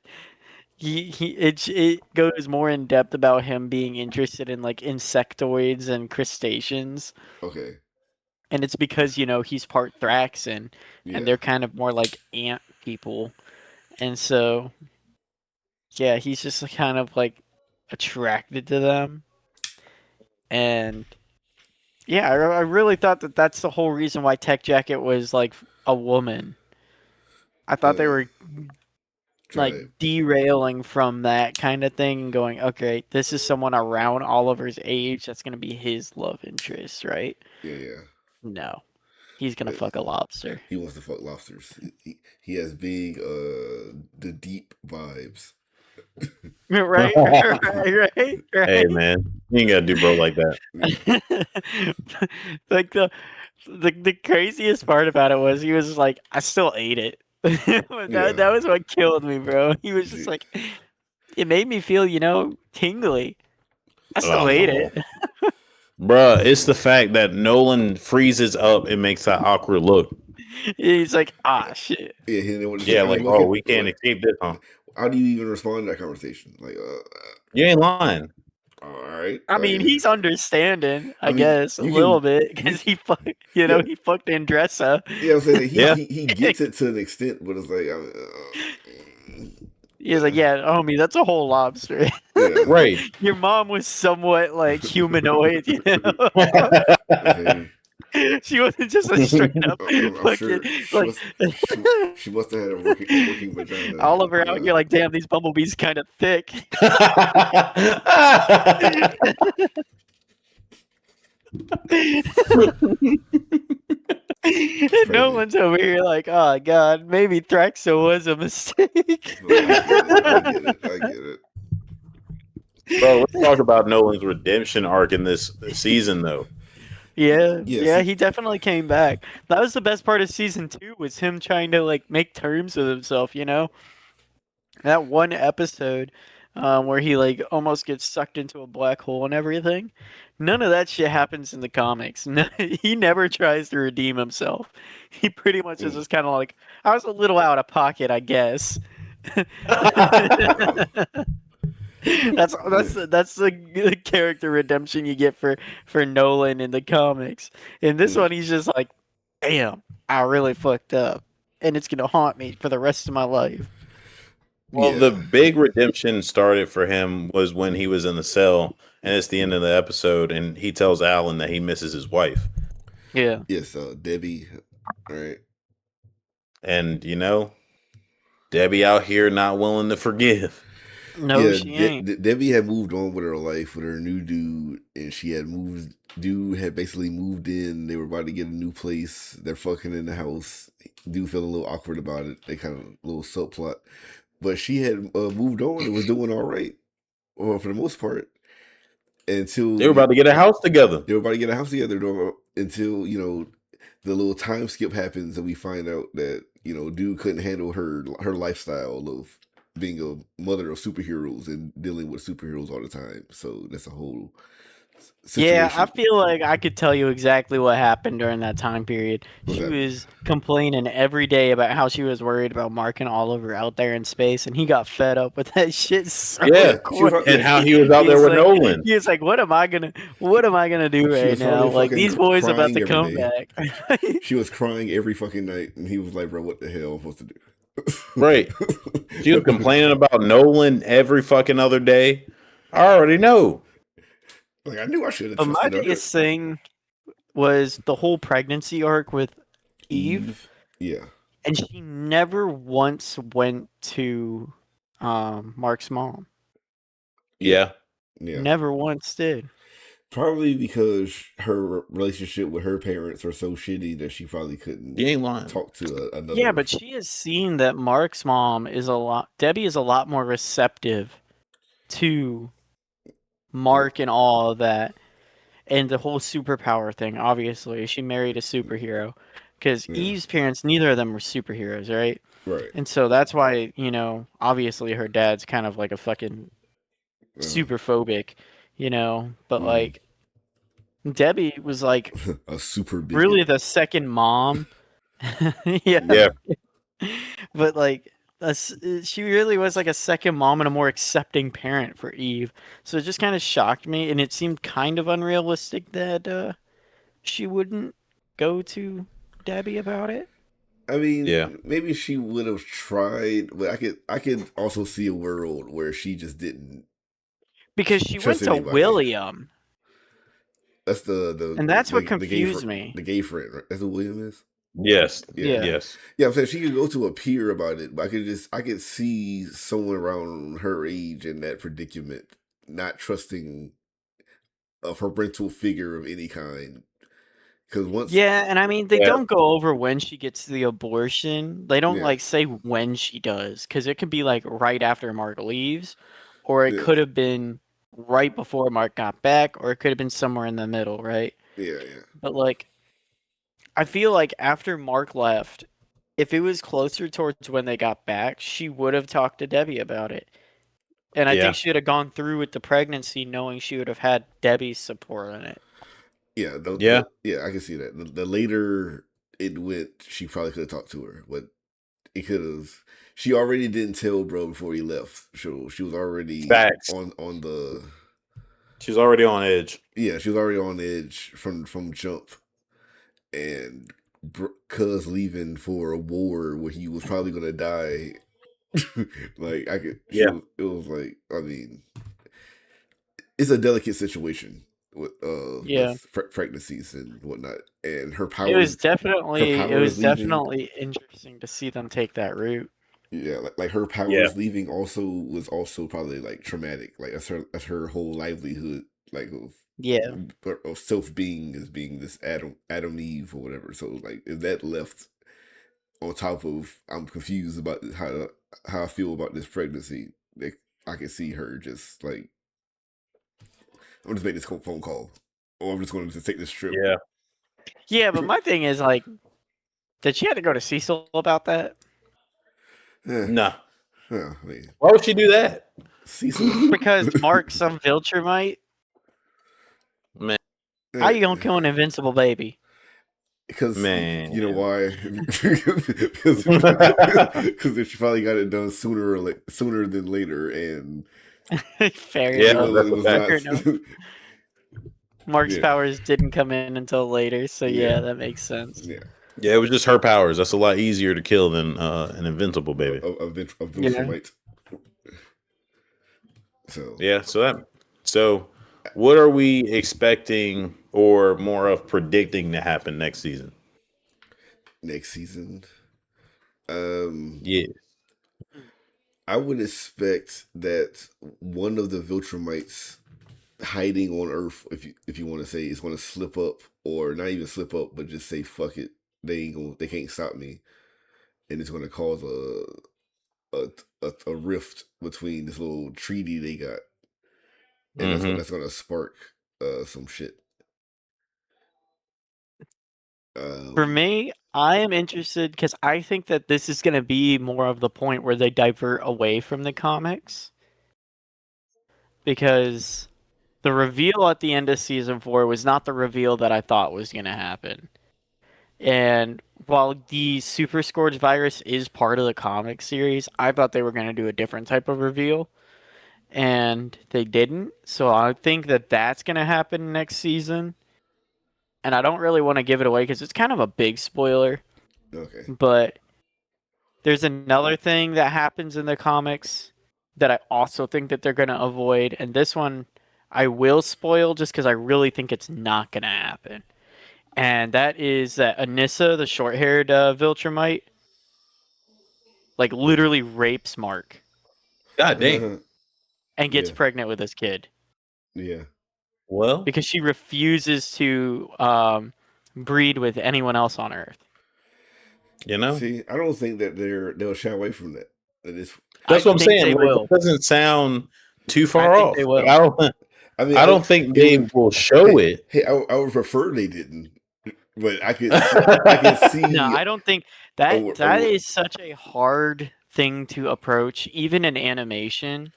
Speaker 3: it goes more in depth about him being interested in like insectoids and crustaceans,
Speaker 2: okay.
Speaker 3: and it's because he's part Thraxan, and
Speaker 2: Yeah.
Speaker 3: they're kind of more like ant people, and so yeah, he's just kind of like attracted to them, and yeah, I really thought that that's the whole reason why Tech Jacket was like a woman. I thought they were
Speaker 2: Try
Speaker 3: like
Speaker 2: to.
Speaker 3: derailing from that kind of thing and going, okay, this is someone around Oliver's age that's gonna be his love interest, right?
Speaker 2: Yeah, yeah.
Speaker 3: No, he's gonna
Speaker 2: Uh,
Speaker 3: fuck a lobster,
Speaker 2: He wants to fuck lobsters. He has big, the deep vibes.
Speaker 3: right,
Speaker 1: Hey,
Speaker 3: right.
Speaker 1: man. You ain't got to do bro like that.
Speaker 3: Like the craziest part about it was he was like, I still ate it.
Speaker 2: Yeah.
Speaker 3: That was what killed me, bro. He was just
Speaker 2: Shit.
Speaker 3: like, it made me feel, tingly. I still ate
Speaker 1: Oh.
Speaker 3: it.
Speaker 1: Bruh, it's the fact that Nolan freezes up and makes that awkward look.
Speaker 3: He's like, ah, shit.
Speaker 2: Yeah, he didn't want to say,
Speaker 1: Yeah,
Speaker 2: are
Speaker 1: like,
Speaker 2: you
Speaker 1: oh,
Speaker 2: okay?
Speaker 1: we can't
Speaker 2: Like,
Speaker 1: escape this, huh?
Speaker 2: how do you even respond to that conversation? Like,
Speaker 1: You ain't lying.
Speaker 2: all right.
Speaker 3: I mean,
Speaker 2: Like,
Speaker 3: he's understanding,
Speaker 2: I
Speaker 3: I
Speaker 2: mean,
Speaker 3: guess, a
Speaker 2: you
Speaker 3: little
Speaker 2: can,
Speaker 3: bit,
Speaker 2: you,
Speaker 3: because he fucked,
Speaker 2: yeah,
Speaker 3: he fucked Andressa.
Speaker 2: yeah. I'm saying that
Speaker 1: Yeah.
Speaker 2: he gets it to an extent, but it's like,
Speaker 3: He was like, yeah, homie, that's a whole lobster.
Speaker 2: yeah.
Speaker 1: Right.
Speaker 3: Your mom was somewhat like humanoid,
Speaker 2: Okay.
Speaker 3: She wasn't just a straight up
Speaker 2: I'm
Speaker 3: fucking
Speaker 2: sure
Speaker 3: like
Speaker 2: she must have had a working vagina.
Speaker 3: Oliver out here like, damn, these bumblebees kind of thick.
Speaker 2: It's
Speaker 3: And no
Speaker 2: crazy.
Speaker 3: one's over here like, oh god, maybe Thraxo was a mistake.
Speaker 2: No, I get it. I get it. I get it.
Speaker 1: Bro, let's talk about Nolan's redemption arc in this season, though.
Speaker 3: Yeah,
Speaker 2: Yeah.
Speaker 3: yeah,
Speaker 2: See,
Speaker 3: he definitely came back. That was the best part of season 2 was him trying to like make terms with himself, That one episode where he like almost gets sucked into a black hole and everything. None of that shit happens in the comics. No, he never tries to redeem himself. He pretty much is just kind of like, I was a little out of pocket, I guess. that's
Speaker 2: yeah.
Speaker 3: that's the character redemption you get for Nolan in the comics. In this one, he's just like, damn, I really fucked up, and it's gonna haunt me for the rest of my life.
Speaker 1: Well, the
Speaker 2: Yeah.
Speaker 1: big redemption started for him was when he was in the cell, and it's the end of the episode, and he tells Alan that he misses his wife.
Speaker 3: Yeah.
Speaker 2: Yes. Debbie. All right.
Speaker 1: And, Debbie out here not willing to forgive.
Speaker 3: No,
Speaker 2: Yeah.
Speaker 3: she ain't.
Speaker 2: Debbie had moved on with her life with her new dude, and she had moved. Dude had basically moved in. They were about to get a new place. They're fucking in the house. Dude felt a little awkward about it. They kind of a little subplot, but she had moved on and was doing all right, or for the most part, until
Speaker 1: They were about to get a house together.
Speaker 2: they were about to get a house together. Until the little time skip happens, and we find out that dude couldn't handle her lifestyle of being a mother of superheroes and dealing with superheroes all the time. So that's a whole
Speaker 3: Yeah, I
Speaker 2: situation.
Speaker 3: feel like I could tell you exactly what happened during that time period.
Speaker 2: What's
Speaker 3: She
Speaker 2: that?
Speaker 3: was complaining every day about how she was worried about Mark and Oliver out there in space, and he got fed up with that shit so
Speaker 1: Yeah.
Speaker 2: She was
Speaker 3: quick.
Speaker 1: And how he was out there with Nolan.
Speaker 3: He was like, what am I gonna do
Speaker 2: She
Speaker 3: right
Speaker 2: was probably
Speaker 3: now? Like
Speaker 2: fucking
Speaker 3: these boys about
Speaker 2: crying
Speaker 3: to
Speaker 2: every
Speaker 3: come
Speaker 2: day.
Speaker 3: back.
Speaker 2: She was crying every fucking night, and he was like, "Bro, what the hell am I supposed to do?"
Speaker 1: Right. She was complaining about Nolan every fucking other day. I already know.
Speaker 2: Like I knew I should have
Speaker 3: But my
Speaker 2: trusted her.
Speaker 3: biggest thing was the whole pregnancy arc with Eve,
Speaker 2: Eve. Yeah.
Speaker 3: and she never once went to Mark's mom.
Speaker 2: Yeah.
Speaker 1: Yeah.
Speaker 2: Yeah.
Speaker 3: Never once did.
Speaker 2: Probably because her relationship with her parents are so shitty that she probably couldn't
Speaker 1: You ain't lying.
Speaker 2: talk to
Speaker 3: Yeah,
Speaker 2: another.
Speaker 3: but she has seen that Mark's mom is a lot. Debbie is a lot more receptive to
Speaker 2: Yeah.
Speaker 3: Mark and all of that, and the whole superpower thing. Obviously, she married a superhero because
Speaker 2: Yeah.
Speaker 3: Eve's parents, neither of them were superheroes, right?
Speaker 2: Right.
Speaker 3: And so that's why, obviously her dad's kind of like a fucking
Speaker 2: Uh,
Speaker 3: super phobic, but
Speaker 2: mm.
Speaker 3: like Debbie was like
Speaker 2: A super bigot.
Speaker 3: really the second mom. Yeah,
Speaker 1: Yeah.
Speaker 3: but like she really was like a second mom and a more accepting parent for Eve. So it just kind of shocked me, and it seemed kind of unrealistic that she wouldn't go to Debbie about it.
Speaker 2: I
Speaker 1: Yeah.
Speaker 2: mean, maybe she would have tried, but I could also see a world where she just didn't
Speaker 3: Because she
Speaker 2: trust
Speaker 3: went to
Speaker 2: anybody.
Speaker 3: William,
Speaker 2: That's
Speaker 3: and that's what
Speaker 2: the gay
Speaker 3: confused me.
Speaker 2: the gay friend, right? That's what William is.
Speaker 1: Yes.
Speaker 2: Yeah,
Speaker 3: Yeah.
Speaker 1: Yes.
Speaker 2: yeah. I'm saying she could go to a peer about it, but I could see someone around her age in that predicament, not trusting a parental figure of any kind. Because once,
Speaker 3: Yeah, and I mean they
Speaker 1: Yeah.
Speaker 3: don't go over when she gets the abortion. They don't
Speaker 2: yeah,
Speaker 3: like say when she does cuz it could be like right after Mark leaves or it
Speaker 2: yeah,
Speaker 3: could have been right before Mark got back or it could have been somewhere in the middle, right?
Speaker 2: yeah, yeah,
Speaker 3: But like I feel like after Mark left, if it was closer towards when they got back, she would have talked to Debbie about it. And I think
Speaker 1: Yeah.
Speaker 3: she would have gone through with the pregnancy knowing she would have had Debbie's support in it.
Speaker 2: yeah.
Speaker 1: Yeah.
Speaker 2: Yeah, I can see that. The later it went, she probably could have talked to her, but it could have. She already didn't tell bro before he left. So she was already
Speaker 1: Facts.
Speaker 2: on the.
Speaker 1: She was already on edge.
Speaker 2: Yeah, she was already on edge from jump, and cuz leaving for a war where he was probably gonna die. Like I could, she
Speaker 1: Yeah.
Speaker 2: was. It was like, I mean, it's a delicate situation
Speaker 3: Yeah.
Speaker 2: with pregnancies and whatnot, and her
Speaker 3: It was
Speaker 2: powers leaving.
Speaker 3: definitely interesting to see them take that route.
Speaker 2: Yeah, like her
Speaker 1: Yeah.
Speaker 2: powers leaving also was also probably like traumatic. Like that's her whole livelihood, like
Speaker 3: Yeah.
Speaker 2: of self being as being this Adam Eve or whatever. So like if that left on top of I'm confused about how I feel about this pregnancy, like I can see her just like I'm just making this phone call, or I'm just going to take this trip.
Speaker 1: Yeah.
Speaker 3: Yeah, but my thing is like, did she have to go to Cecil about that?
Speaker 2: Yeah,
Speaker 1: Nah.
Speaker 2: yeah. I mean,
Speaker 1: Why would she do that?
Speaker 2: Cecil.
Speaker 3: Because Mark's some Viltrumite.
Speaker 1: Man.
Speaker 3: How you gonna kill an invincible baby?
Speaker 2: Because
Speaker 1: Man.
Speaker 2: you know why? Because if she probably got it done sooner than later, and
Speaker 3: Fair
Speaker 1: Yeah,
Speaker 3: enough.
Speaker 1: that's
Speaker 2: it
Speaker 1: a
Speaker 2: was
Speaker 1: fact.
Speaker 3: Fair
Speaker 2: not.
Speaker 3: enough. Mark's
Speaker 2: Yeah,
Speaker 3: powers didn't come in until later, so
Speaker 2: yeah,
Speaker 3: yeah, that makes sense.
Speaker 2: yeah.
Speaker 1: Yeah, it was just her powers. That's a lot easier to kill than an invincible baby.
Speaker 2: Of
Speaker 3: Yeah.
Speaker 2: Viltrumite. So
Speaker 1: Yeah, so what are we expecting or more of predicting to happen next season?
Speaker 2: next season, um,
Speaker 1: Yeah.
Speaker 2: I would expect that one of the Viltrumites hiding on Earth, if you want to say, is going to slip up, or not even slip up, but just say fuck it. They can't stop me, and it's going to cause a a rift between this little treaty they got, and
Speaker 1: Mm-hmm.
Speaker 2: that's going to spark some shit.
Speaker 3: For
Speaker 2: Um,
Speaker 3: me, I am interested because I think that this is going to be more of the point where they divert away from the comics. Because the reveal at the end of season 4 was not the reveal that I thought was going to happen. And while the Super Scourge virus is part of the comic series, I thought they were going to do a different type of reveal. And they didn't. So I think that that's going to happen next season. And I don't really want to give it away because it's kind of a big spoiler.
Speaker 2: okay,
Speaker 3: But there's another thing that happens in the comics that I also think that they're going to avoid. And this one I will spoil just because I really think it's not going to happen. and that is that Anissa, the short-haired Viltrumite, like literally rapes Mark
Speaker 1: God damn.
Speaker 3: and gets
Speaker 2: Yeah,
Speaker 3: pregnant with this kid
Speaker 2: yeah.
Speaker 1: Well,
Speaker 3: because she refuses to breed with anyone else on Earth.
Speaker 1: you know,
Speaker 2: See, I don't think that they'll shy away from that. That is,
Speaker 3: I
Speaker 1: that's what I'm
Speaker 3: think
Speaker 1: saying.
Speaker 3: they
Speaker 1: Like, it
Speaker 3: will.
Speaker 1: doesn't sound too
Speaker 3: I
Speaker 1: far
Speaker 3: think they
Speaker 1: off. Like,
Speaker 3: will.
Speaker 2: I mean,
Speaker 1: I don't think
Speaker 2: it
Speaker 1: they
Speaker 2: would.
Speaker 1: will show
Speaker 2: Hey,
Speaker 1: it.
Speaker 2: hey, I would prefer they didn't, but I can
Speaker 3: No,
Speaker 2: see
Speaker 3: I don't think
Speaker 2: a,
Speaker 3: that is such a hard thing to approach, even in animation.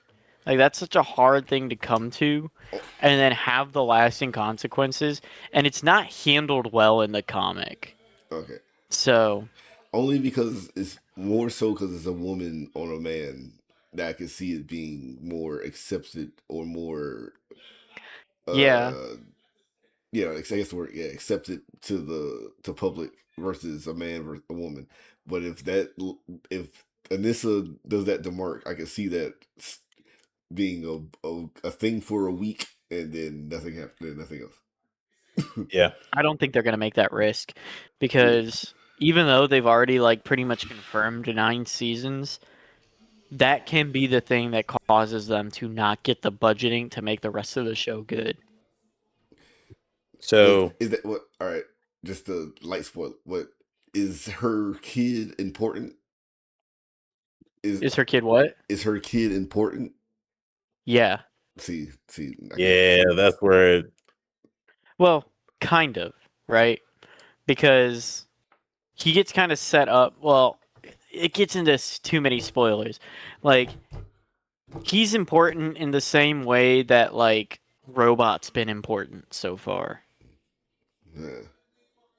Speaker 3: Like that's such a hard thing to come to, and then have the lasting consequences, and it's not handled well in the comic.
Speaker 2: okay.
Speaker 3: So
Speaker 2: Only because it's more so because it's a woman on a man that I can see it being more accepted or more
Speaker 3: yeah,
Speaker 2: uh yeah, I guess the word, yeah, accepted to the to public versus a man versus a woman. But if Anissa does that to Mark, I can see that being a thing for a week and then nothing happens, then nothing else.
Speaker 1: Yeah.
Speaker 3: I don't think they're gonna make that risk
Speaker 2: Yeah.
Speaker 3: because even though they've already like pretty much confirmed 9 seasons, that can be the thing that causes them to not get the budgeting to make the rest of the show good.
Speaker 1: So
Speaker 2: Is that what? All right, just a light spoil. What is her kid important? Is
Speaker 3: Is her kid what?
Speaker 2: is her kid important?
Speaker 3: Yeah.
Speaker 2: See, I can't.
Speaker 1: yeah, that's where
Speaker 3: Well, kind of, right? Because he gets kind of set up. Well, it gets into too many spoilers. Like he's important in the same way that like Robot's been important so far.
Speaker 2: Yeah,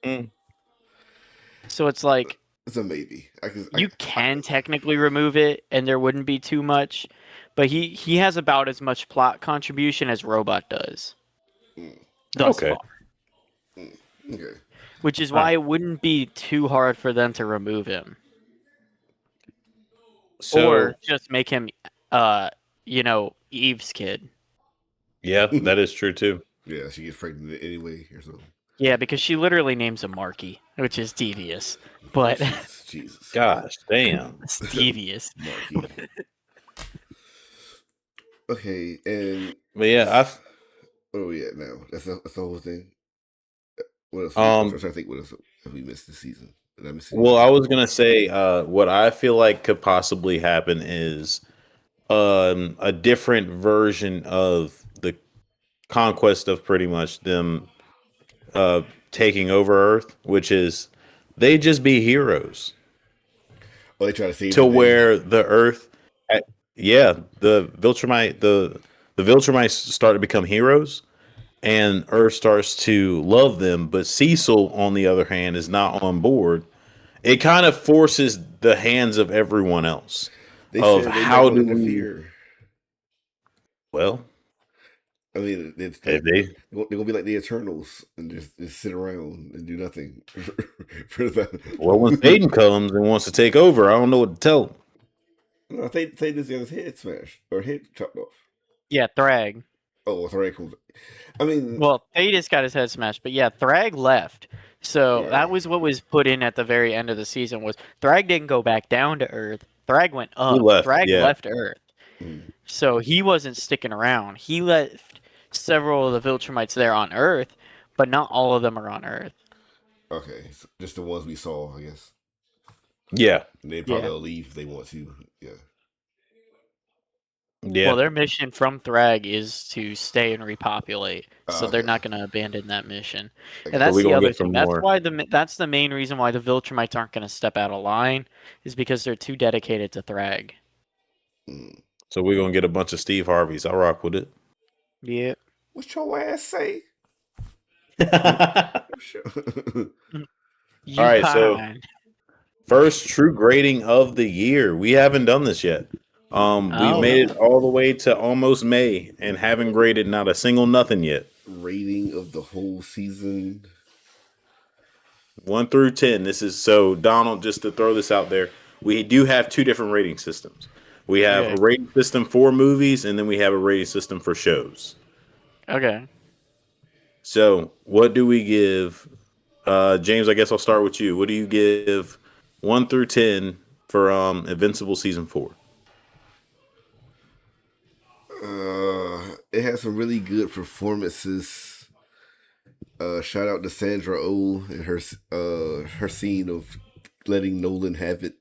Speaker 1: mm,
Speaker 3: So it's like
Speaker 2: it's a maybe.
Speaker 3: you can technically remove it and there wouldn't be too much, but he has about as much plot contribution as Robot does
Speaker 2: mm,
Speaker 3: thus
Speaker 1: okay.
Speaker 3: far,
Speaker 2: mm, okay.
Speaker 3: which is
Speaker 1: All
Speaker 3: why
Speaker 1: right.
Speaker 3: it wouldn't be too hard for them to remove him or
Speaker 1: So
Speaker 3: just make him Eve's kid.
Speaker 1: yeah, that is true too.
Speaker 2: Yeah, she gets pregnant anyway or something.
Speaker 3: Yeah, because she literally names him Marky, which is devious,
Speaker 2: Oh,
Speaker 3: but
Speaker 2: Jesus,
Speaker 1: Gosh, damn.
Speaker 3: it's devious.
Speaker 2: Marky. Okay, and
Speaker 1: But yeah,
Speaker 2: what are we at now? That's the whole thing. What else? I'm
Speaker 1: um
Speaker 2: trying to think. What else have we missed this season? Did I miss
Speaker 1: well,
Speaker 2: anything?
Speaker 1: I was gonna say what I feel like could possibly happen is a different version of the conquest of pretty much them uh taking over Earth, which is they just be heroes
Speaker 2: Oh, they try to save
Speaker 1: to
Speaker 2: the day.
Speaker 1: where the Earth, uh, yeah, the Viltrumites start to become heroes, and Earth starts to love them. But Cecil, on the other hand, is not on board. It kind of forces the hands of everyone else
Speaker 2: They
Speaker 1: of
Speaker 2: said they're not
Speaker 1: how
Speaker 2: going to
Speaker 1: do we.
Speaker 2: interfere.
Speaker 1: Well,
Speaker 2: I mean, it's
Speaker 1: if
Speaker 2: like
Speaker 1: they
Speaker 2: they're gonna be like the Eternals and just sit around and do nothing for
Speaker 1: well, when
Speaker 2: that.
Speaker 1: Satan comes and wants to take over, I don't know what to tell him.
Speaker 2: No, I think this guy's head smashed or head chopped off.
Speaker 3: Yeah, Thrag.
Speaker 2: Oh, well, Thrag comes. I mean,
Speaker 3: Well, Thetis got his head smashed, but yeah, Thrag left. So
Speaker 2: yeah,
Speaker 3: that was what was put in at the very end of the season was Thrag didn't go back down to Earth. Thrag went
Speaker 1: He
Speaker 3: up.
Speaker 1: left,
Speaker 3: Thrag
Speaker 1: yeah,
Speaker 3: left Earth.
Speaker 2: mm,
Speaker 3: So he wasn't sticking around. He left several of the Viltrumites there on Earth, but not all of them are on Earth.
Speaker 2: okay, so just the ones we saw, I guess.
Speaker 1: yeah,
Speaker 2: And they probably
Speaker 3: Yeah.
Speaker 2: will leave if they want to. Yeah.
Speaker 1: yeah.
Speaker 3: Well, their mission from Thrag is to stay and repopulate, so they're
Speaker 2: Okay,
Speaker 3: not going to abandon that mission.
Speaker 2: I
Speaker 3: And
Speaker 2: got
Speaker 1: So
Speaker 3: that's
Speaker 1: we're
Speaker 3: the
Speaker 1: gonna
Speaker 3: other
Speaker 1: get
Speaker 3: thing.
Speaker 1: some
Speaker 3: That's
Speaker 1: more.
Speaker 3: why that's the main reason why the Viltrumites aren't going to step out of line, is because they're too dedicated to Thrag.
Speaker 2: you. Mm.
Speaker 1: So we're gonna get a bunch of Steve Harveys. I rock with it.
Speaker 3: Yeah.
Speaker 2: What your ass say?
Speaker 1: All
Speaker 2: Sure.
Speaker 3: You
Speaker 1: right, so
Speaker 3: pine.
Speaker 1: first true grading of the year. We haven't done this yet. We've
Speaker 3: Oh.
Speaker 1: made it all the way to almost May and haven't graded not a single nothing yet.
Speaker 2: Rating of the whole season.
Speaker 1: 1 through 10. This is so Donald. Just to throw this out there, we do have two different rating systems. We have a
Speaker 3: Okay.
Speaker 1: rating system for movies, and then we have a rating system for shows.
Speaker 3: Okay.
Speaker 1: So, what do we give? James, I guess I'll start with you. What do you give 1 through 10 for Invincible season 4?
Speaker 2: It has some really good performances. Shout out to Sandra Oh and her scene of letting Nolan have it.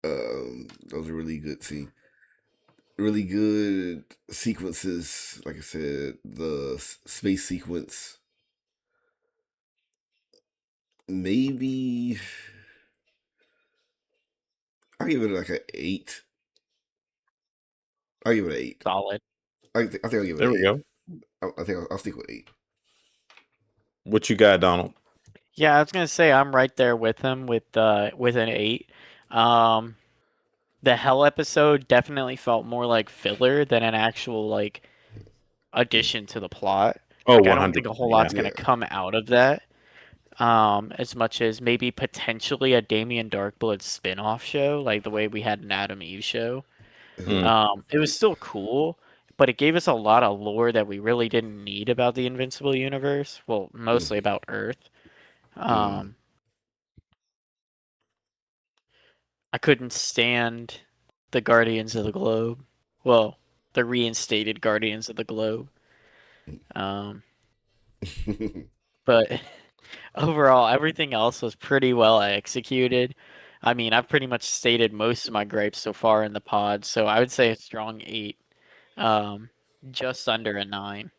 Speaker 2: That was a really good scene. Really good sequences. Like I said, the space sequence. Maybe I'll give it like an 8. I'll give it an 8.
Speaker 3: Solid.
Speaker 2: I think I'll give it
Speaker 1: There
Speaker 2: an
Speaker 1: we
Speaker 2: 8.
Speaker 1: go.
Speaker 2: I think I'll stick with 8.
Speaker 1: What you got, Donald?
Speaker 3: Yeah, I was gonna say I'm right there with him with an 8. Um, the Hell episode definitely felt more like filler than an actual like addition to the plot.
Speaker 1: Oh,
Speaker 3: Like I don't think a
Speaker 1: 100%.
Speaker 3: whole
Speaker 1: Yeah.
Speaker 3: lot's gonna
Speaker 2: Yeah.
Speaker 3: come out of that. As much as maybe potentially a Damien Darkblood spin-off show, like the way we had an Adam Eve show.
Speaker 2: Uh-huh.
Speaker 1: Mm,
Speaker 3: It was still cool, but it gave us a lot of lore that we really didn't need about the Invincible universe. Well, mostly
Speaker 2: Mm-hmm.
Speaker 3: about Earth.
Speaker 2: Mm-hmm.
Speaker 3: Um, I couldn't stand the Guardians of the Globe. Well, the reinstated Guardians of the Globe. Um, but overall, everything else was pretty well executed. I mean, I've pretty much stated most of my gripes so far in the pod, so I would say a strong 8. Um, just under a 9.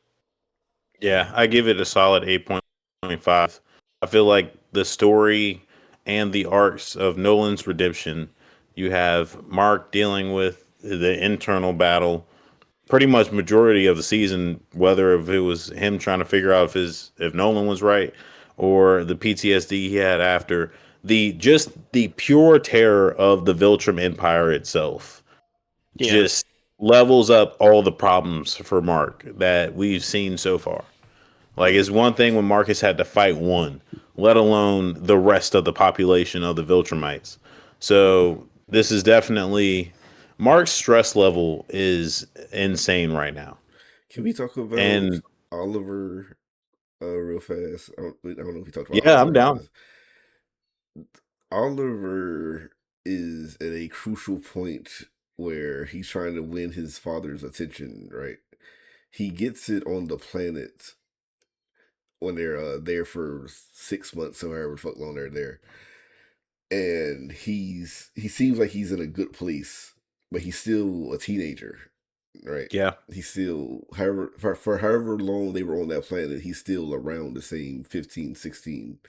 Speaker 1: yeah, I give it a solid 8.5. I feel like the story and the arcs of Nolan's redemption, you have Mark dealing with the internal battle pretty much majority of the season, whether if it was him trying to figure out if Nolan was right or the PTSD he had after the pure terror of the Viltrum Empire itself
Speaker 3: Yeah.
Speaker 1: just levels up all the problems for Mark that we've seen so far. Like it's one thing when Marcus had to fight one, let alone the rest of the population of the Viltrumites. So this is definitely Mark's stress level is insane right now.
Speaker 2: Can we talk about
Speaker 1: And
Speaker 2: Oliver real fast? I don't know if we talked about
Speaker 1: yeah, I'm
Speaker 2: Oliver
Speaker 1: down.
Speaker 2: because Oliver is at a crucial point where he's trying to win his father's attention, right? He gets it on the planet when they're there for 6 months or however fuck long they're there. And he seems like he's in a good place, but he's still a teenager, right?
Speaker 1: Yeah,
Speaker 2: He's still however for however long they were on that planet, he's still around the same 15, 16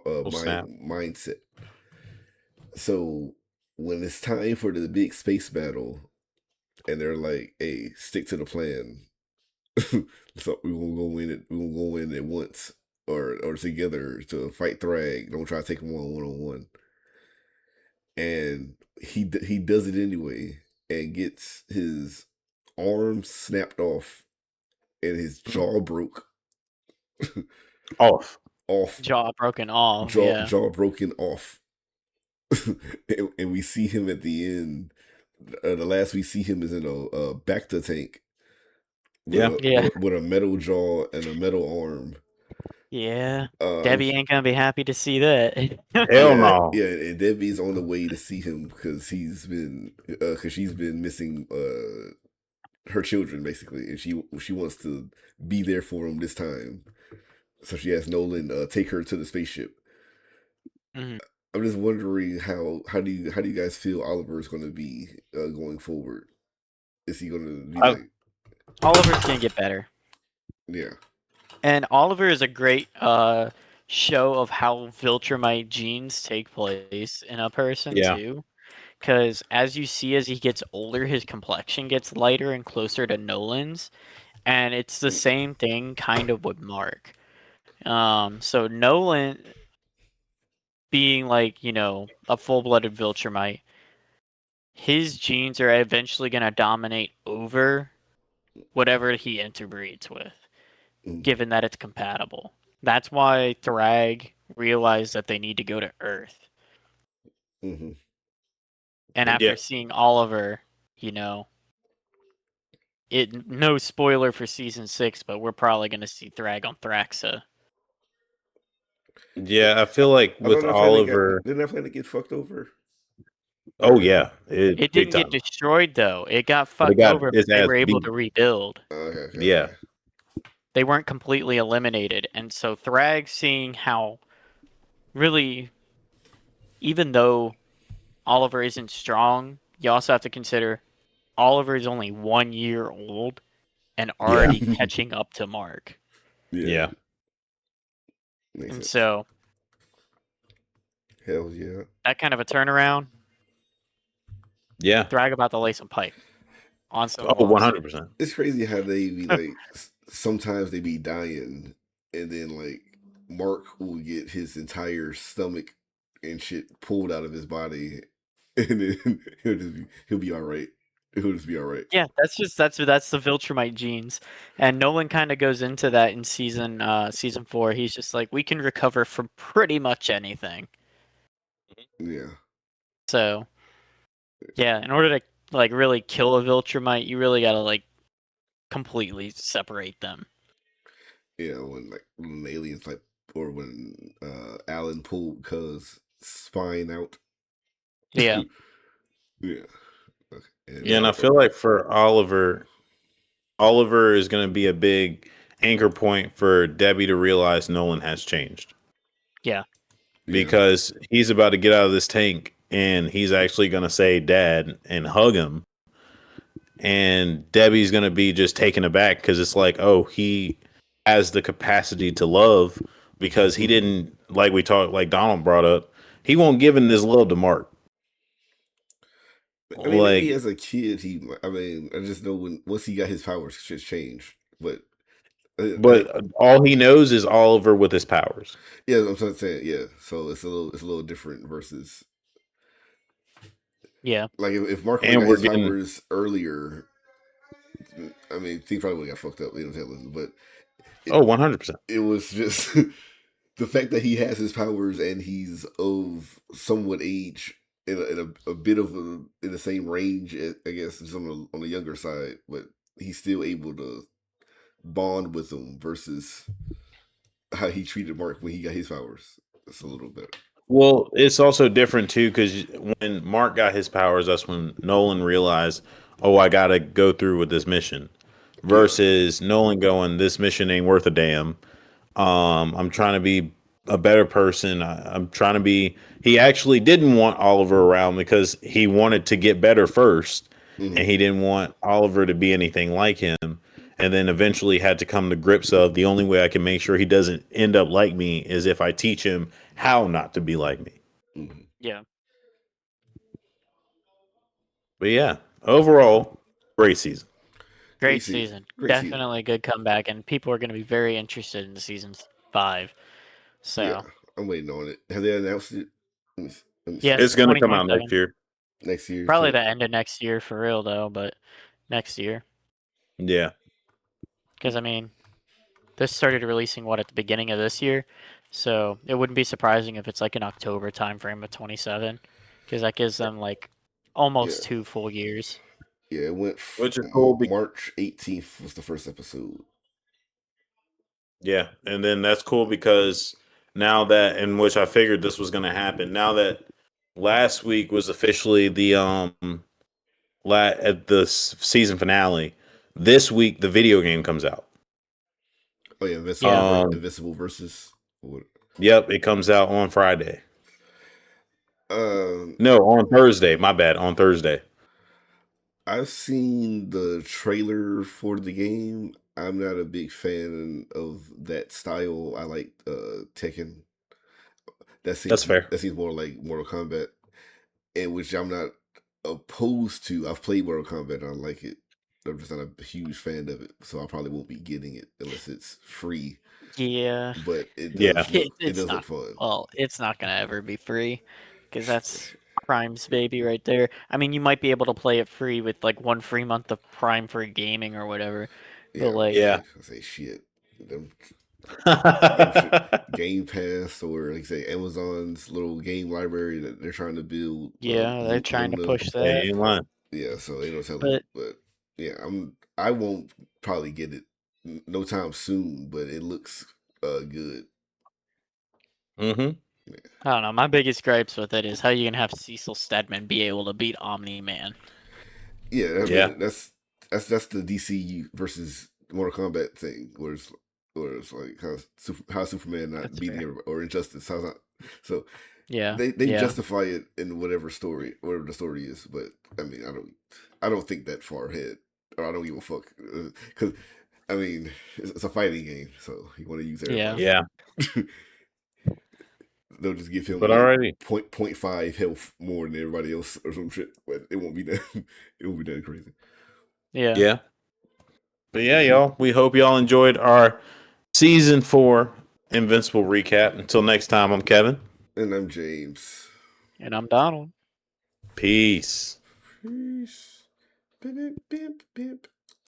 Speaker 1: oh snap.
Speaker 2: mindset. So when it's time for the big space battle, and they're like, "Hey, stick to the plan. So we gonna go in it. We gonna go in at once or together to fight Thrag. Don't try to take him on one." And he does it anyway and gets his arm snapped off and his jaw broke
Speaker 1: Off.
Speaker 2: off,
Speaker 3: Jaw broken off, yeah.
Speaker 2: jaw broken off. And we see him at the end. The last we see him is in a Bacta tank with
Speaker 1: Yeah.
Speaker 3: Yeah.
Speaker 2: a metal jaw and a metal arm.
Speaker 3: Yeah.
Speaker 2: Uh,
Speaker 3: Debbie ain't gonna be happy to see that.
Speaker 1: Hell
Speaker 2: yeah,
Speaker 1: no.
Speaker 2: yeah, and Debbie's on the way to see him because she's been missing her children basically, and she wants to be there for him this time. So she has Nolan take her to the spaceship.
Speaker 3: Mhm.
Speaker 2: I'm just wondering how do you guys feel Oliver is going to be going forward? Is he going to be
Speaker 1: I,
Speaker 2: like
Speaker 3: Oliver's gonna get better.
Speaker 2: yeah?
Speaker 3: And Oliver is a great show of how Viltrumite genes take place in a person
Speaker 1: yeah.
Speaker 3: too. Because as you see, as he gets older, his complexion gets lighter and closer to Nolan's, and it's the same thing kind of with Mark. So Nolan being like a full-blooded Viltrumite, his genes are eventually gonna dominate over whatever he interbreeds with,
Speaker 2: Mm-hmm.
Speaker 3: given that it's compatible. That's why Thrag realized that they need to go to Earth.
Speaker 2: Mm-hmm.
Speaker 3: And
Speaker 1: Yeah.
Speaker 3: after seeing Oliver, you know, no spoiler for season 6, but we're probably going to see Thrag on Thraxa.
Speaker 1: Yeah, I feel like
Speaker 2: I
Speaker 1: with
Speaker 2: thought that planet
Speaker 1: Oliver.
Speaker 2: didn't that planet get fucked over?
Speaker 1: Oh
Speaker 2: Or
Speaker 1: yeah,
Speaker 3: It
Speaker 1: big
Speaker 3: didn't get
Speaker 1: time.
Speaker 3: destroyed though. It got
Speaker 1: But it
Speaker 3: fucked
Speaker 1: got
Speaker 3: over, but
Speaker 1: its
Speaker 3: they
Speaker 1: ass
Speaker 3: were able
Speaker 1: beat.
Speaker 3: to rebuild.
Speaker 1: Yeah,
Speaker 2: okay.
Speaker 3: They weren't completely eliminated, and so Thrag, seeing how really, even though Oliver isn't strong, you also have to consider Oliver is only 1 year old and
Speaker 1: yeah,
Speaker 3: already catching up to Mark.
Speaker 2: Yeah,
Speaker 1: yeah,
Speaker 2: makes
Speaker 3: And
Speaker 2: sense.
Speaker 3: so
Speaker 2: Hell yeah.
Speaker 3: that kind of a turnaround,
Speaker 1: yeah.
Speaker 3: Thrag about to lay some pipe on some
Speaker 1: Oh,
Speaker 3: walls.
Speaker 1: 100%.
Speaker 2: It's crazy how they be like sometimes they be dying and then like Mark will get his entire stomach and shit pulled out of his body and then he'll be all right. He'll just be all right.
Speaker 3: Yeah, that's the Viltrumite genes, and Nolan kind of goes into that in season 4. He's just like, we can recover from pretty much anything.
Speaker 2: Yeah.
Speaker 3: So yeah, in order to like really kill a Viltrumite, you really gotta like completely separate them.
Speaker 2: Yeah, when aliens like or when Alan pulled Cuz spine out.
Speaker 3: Yeah,
Speaker 2: Yeah. Okay. And
Speaker 1: Yeah, and I feel like for Oliver is going to be a big anchor point for Debbie to realize Nolan has changed
Speaker 3: yeah,
Speaker 2: yeah.
Speaker 1: because he's about to get out of this tank and he's actually going to say dad and hug him. And Debbie's going to be just taken aback because it's like, oh, he has the capacity to love because he
Speaker 2: Mhm.
Speaker 1: didn't, like we talked, like Donald brought up, he won't give in this love to Mark.
Speaker 2: I mean, maybe
Speaker 1: Like,
Speaker 2: as a kid, I mean, I just know when once he got his powers, shit changed. But I think,
Speaker 1: but all he knows is Oliver with his powers.
Speaker 2: yeah, I'm trying to say, yeah. So it's a little different versus
Speaker 3: yeah,
Speaker 2: like if Mark would have
Speaker 1: And
Speaker 2: got
Speaker 1: we're
Speaker 2: his
Speaker 1: getting,
Speaker 2: powers earlier. I mean, he probably would have got fucked up, you know, but it
Speaker 1: oh, 100%.
Speaker 2: it was just the fact that he has his powers and he's of somewhat age in a bit of in the same range, I guess, just on the younger side, but he's still able to bond with them versus how he treated Mark when he got his powers. It's a little better.
Speaker 1: Well, it's also different too because when Mark got his powers, that's when Nolan realized, oh, I got to go through with this mission.
Speaker 2: Yeah.
Speaker 1: Versus Nolan going, this mission ain't worth a damn. I'm trying to be a better person. I'm trying to be. He actually didn't want Oliver around because he wanted to get better first, and
Speaker 2: Hmm.
Speaker 1: he didn't want Oliver to be anything like him. And then eventually had to come to grips of the only way I can make sure he doesn't end up like me is if I teach him how not to be like me.
Speaker 2: Hmm.
Speaker 3: yeah.
Speaker 1: But yeah, overall, great season.
Speaker 2: Great
Speaker 3: Great
Speaker 2: season.
Speaker 3: season.
Speaker 2: Great season.
Speaker 3: Definitely a good comeback, and people are going to be very interested in the season 5.
Speaker 2: Yeah.
Speaker 3: So
Speaker 2: I'm waiting on it. Have they announced it? Let me see.
Speaker 3: yes,
Speaker 1: It's going to come out
Speaker 3: 2027.
Speaker 1: next year.
Speaker 2: Next year.
Speaker 3: Probably the end of next year for real though, but next year.
Speaker 1: Yeah.
Speaker 3: Because I mean, this started releasing what at the beginning of this year, so it wouldn't be surprising if it's like an October timeframe of 27, because that gives them like
Speaker 2: Yeah.
Speaker 3: almost 2 full years.
Speaker 2: Yeah. It went
Speaker 1: Which is cool.
Speaker 2: March 18th was the first episode.
Speaker 1: Yeah, and then that's cool because now that in which I figured this was going to happen. Now that last week was officially the at the season finale, this week the video game comes out.
Speaker 2: Oh yeah,
Speaker 3: Yeah,
Speaker 2: Invincible versus what?
Speaker 1: Yep, it comes out on Friday.
Speaker 2: Um,
Speaker 1: No, on Thursday. My bad, on Thursday.
Speaker 2: I've seen the trailer for the game. I'm not a big fan of that style. I like Tekken.
Speaker 1: That's fair.
Speaker 2: That seems more like Mortal Kombat, and which I'm not opposed to. I've played Mortal Kombat and I like it. I'm just not a huge fan of it, so I probably won't be getting it unless it's free.
Speaker 3: yeah.
Speaker 2: But
Speaker 1: Yeah.
Speaker 2: it
Speaker 3: It's
Speaker 2: does
Speaker 3: not.
Speaker 2: look fun.
Speaker 3: Well, it's not gonna ever be free, because that's Prime's baby right there. I mean, you might be able to play it free with like 1 free month of Prime for gaming or whatever,
Speaker 2: Yeah,
Speaker 3: but
Speaker 2: I was
Speaker 3: like,
Speaker 1: Yeah.
Speaker 2: I say shit. Them game Game Pass or like say Amazon's little game library that they're trying to build.
Speaker 3: yeah, they're trying to
Speaker 2: Luna.
Speaker 3: push
Speaker 1: Hey,
Speaker 3: that,
Speaker 1: ain't lying.
Speaker 2: Yeah, so ain't no telling.
Speaker 3: but
Speaker 2: But yeah, I won't probably get it no time soon, but it looks good.
Speaker 1: Mm-hmm.
Speaker 3: I don't know. My biggest gripes with it is how you can have Cecil Stedman be able to beat Omni Man.
Speaker 2: Yeah, I
Speaker 1: Yeah.
Speaker 2: mean that's the DC versus Mortal Kombat thing, where it's like how Superman not
Speaker 3: That's
Speaker 2: beating
Speaker 3: fair.
Speaker 2: everybody, or Injustice, how's not. So
Speaker 3: Yeah.
Speaker 2: they
Speaker 3: Yeah.
Speaker 2: justify it in whatever the story is. But I mean, I don't think that far ahead, or I don't give a fuck, because I mean it's a fighting game, so you want to use
Speaker 3: Yeah.
Speaker 2: everybody.
Speaker 1: Yeah.
Speaker 2: They'll just give him
Speaker 1: But
Speaker 2: like
Speaker 1: alrighty.
Speaker 2: point five health more than everybody else or some shit, but it won't be that it won't be that crazy.
Speaker 3: Yeah.
Speaker 1: Yeah. But yeah, y'all. We hope y'all enjoyed our season 4 Invincible recap. Until next time, I'm Kevin.
Speaker 2: And I'm James.
Speaker 3: And I'm Donald.
Speaker 1: Peace.
Speaker 2: Peace. Bip, bip, bip, bip.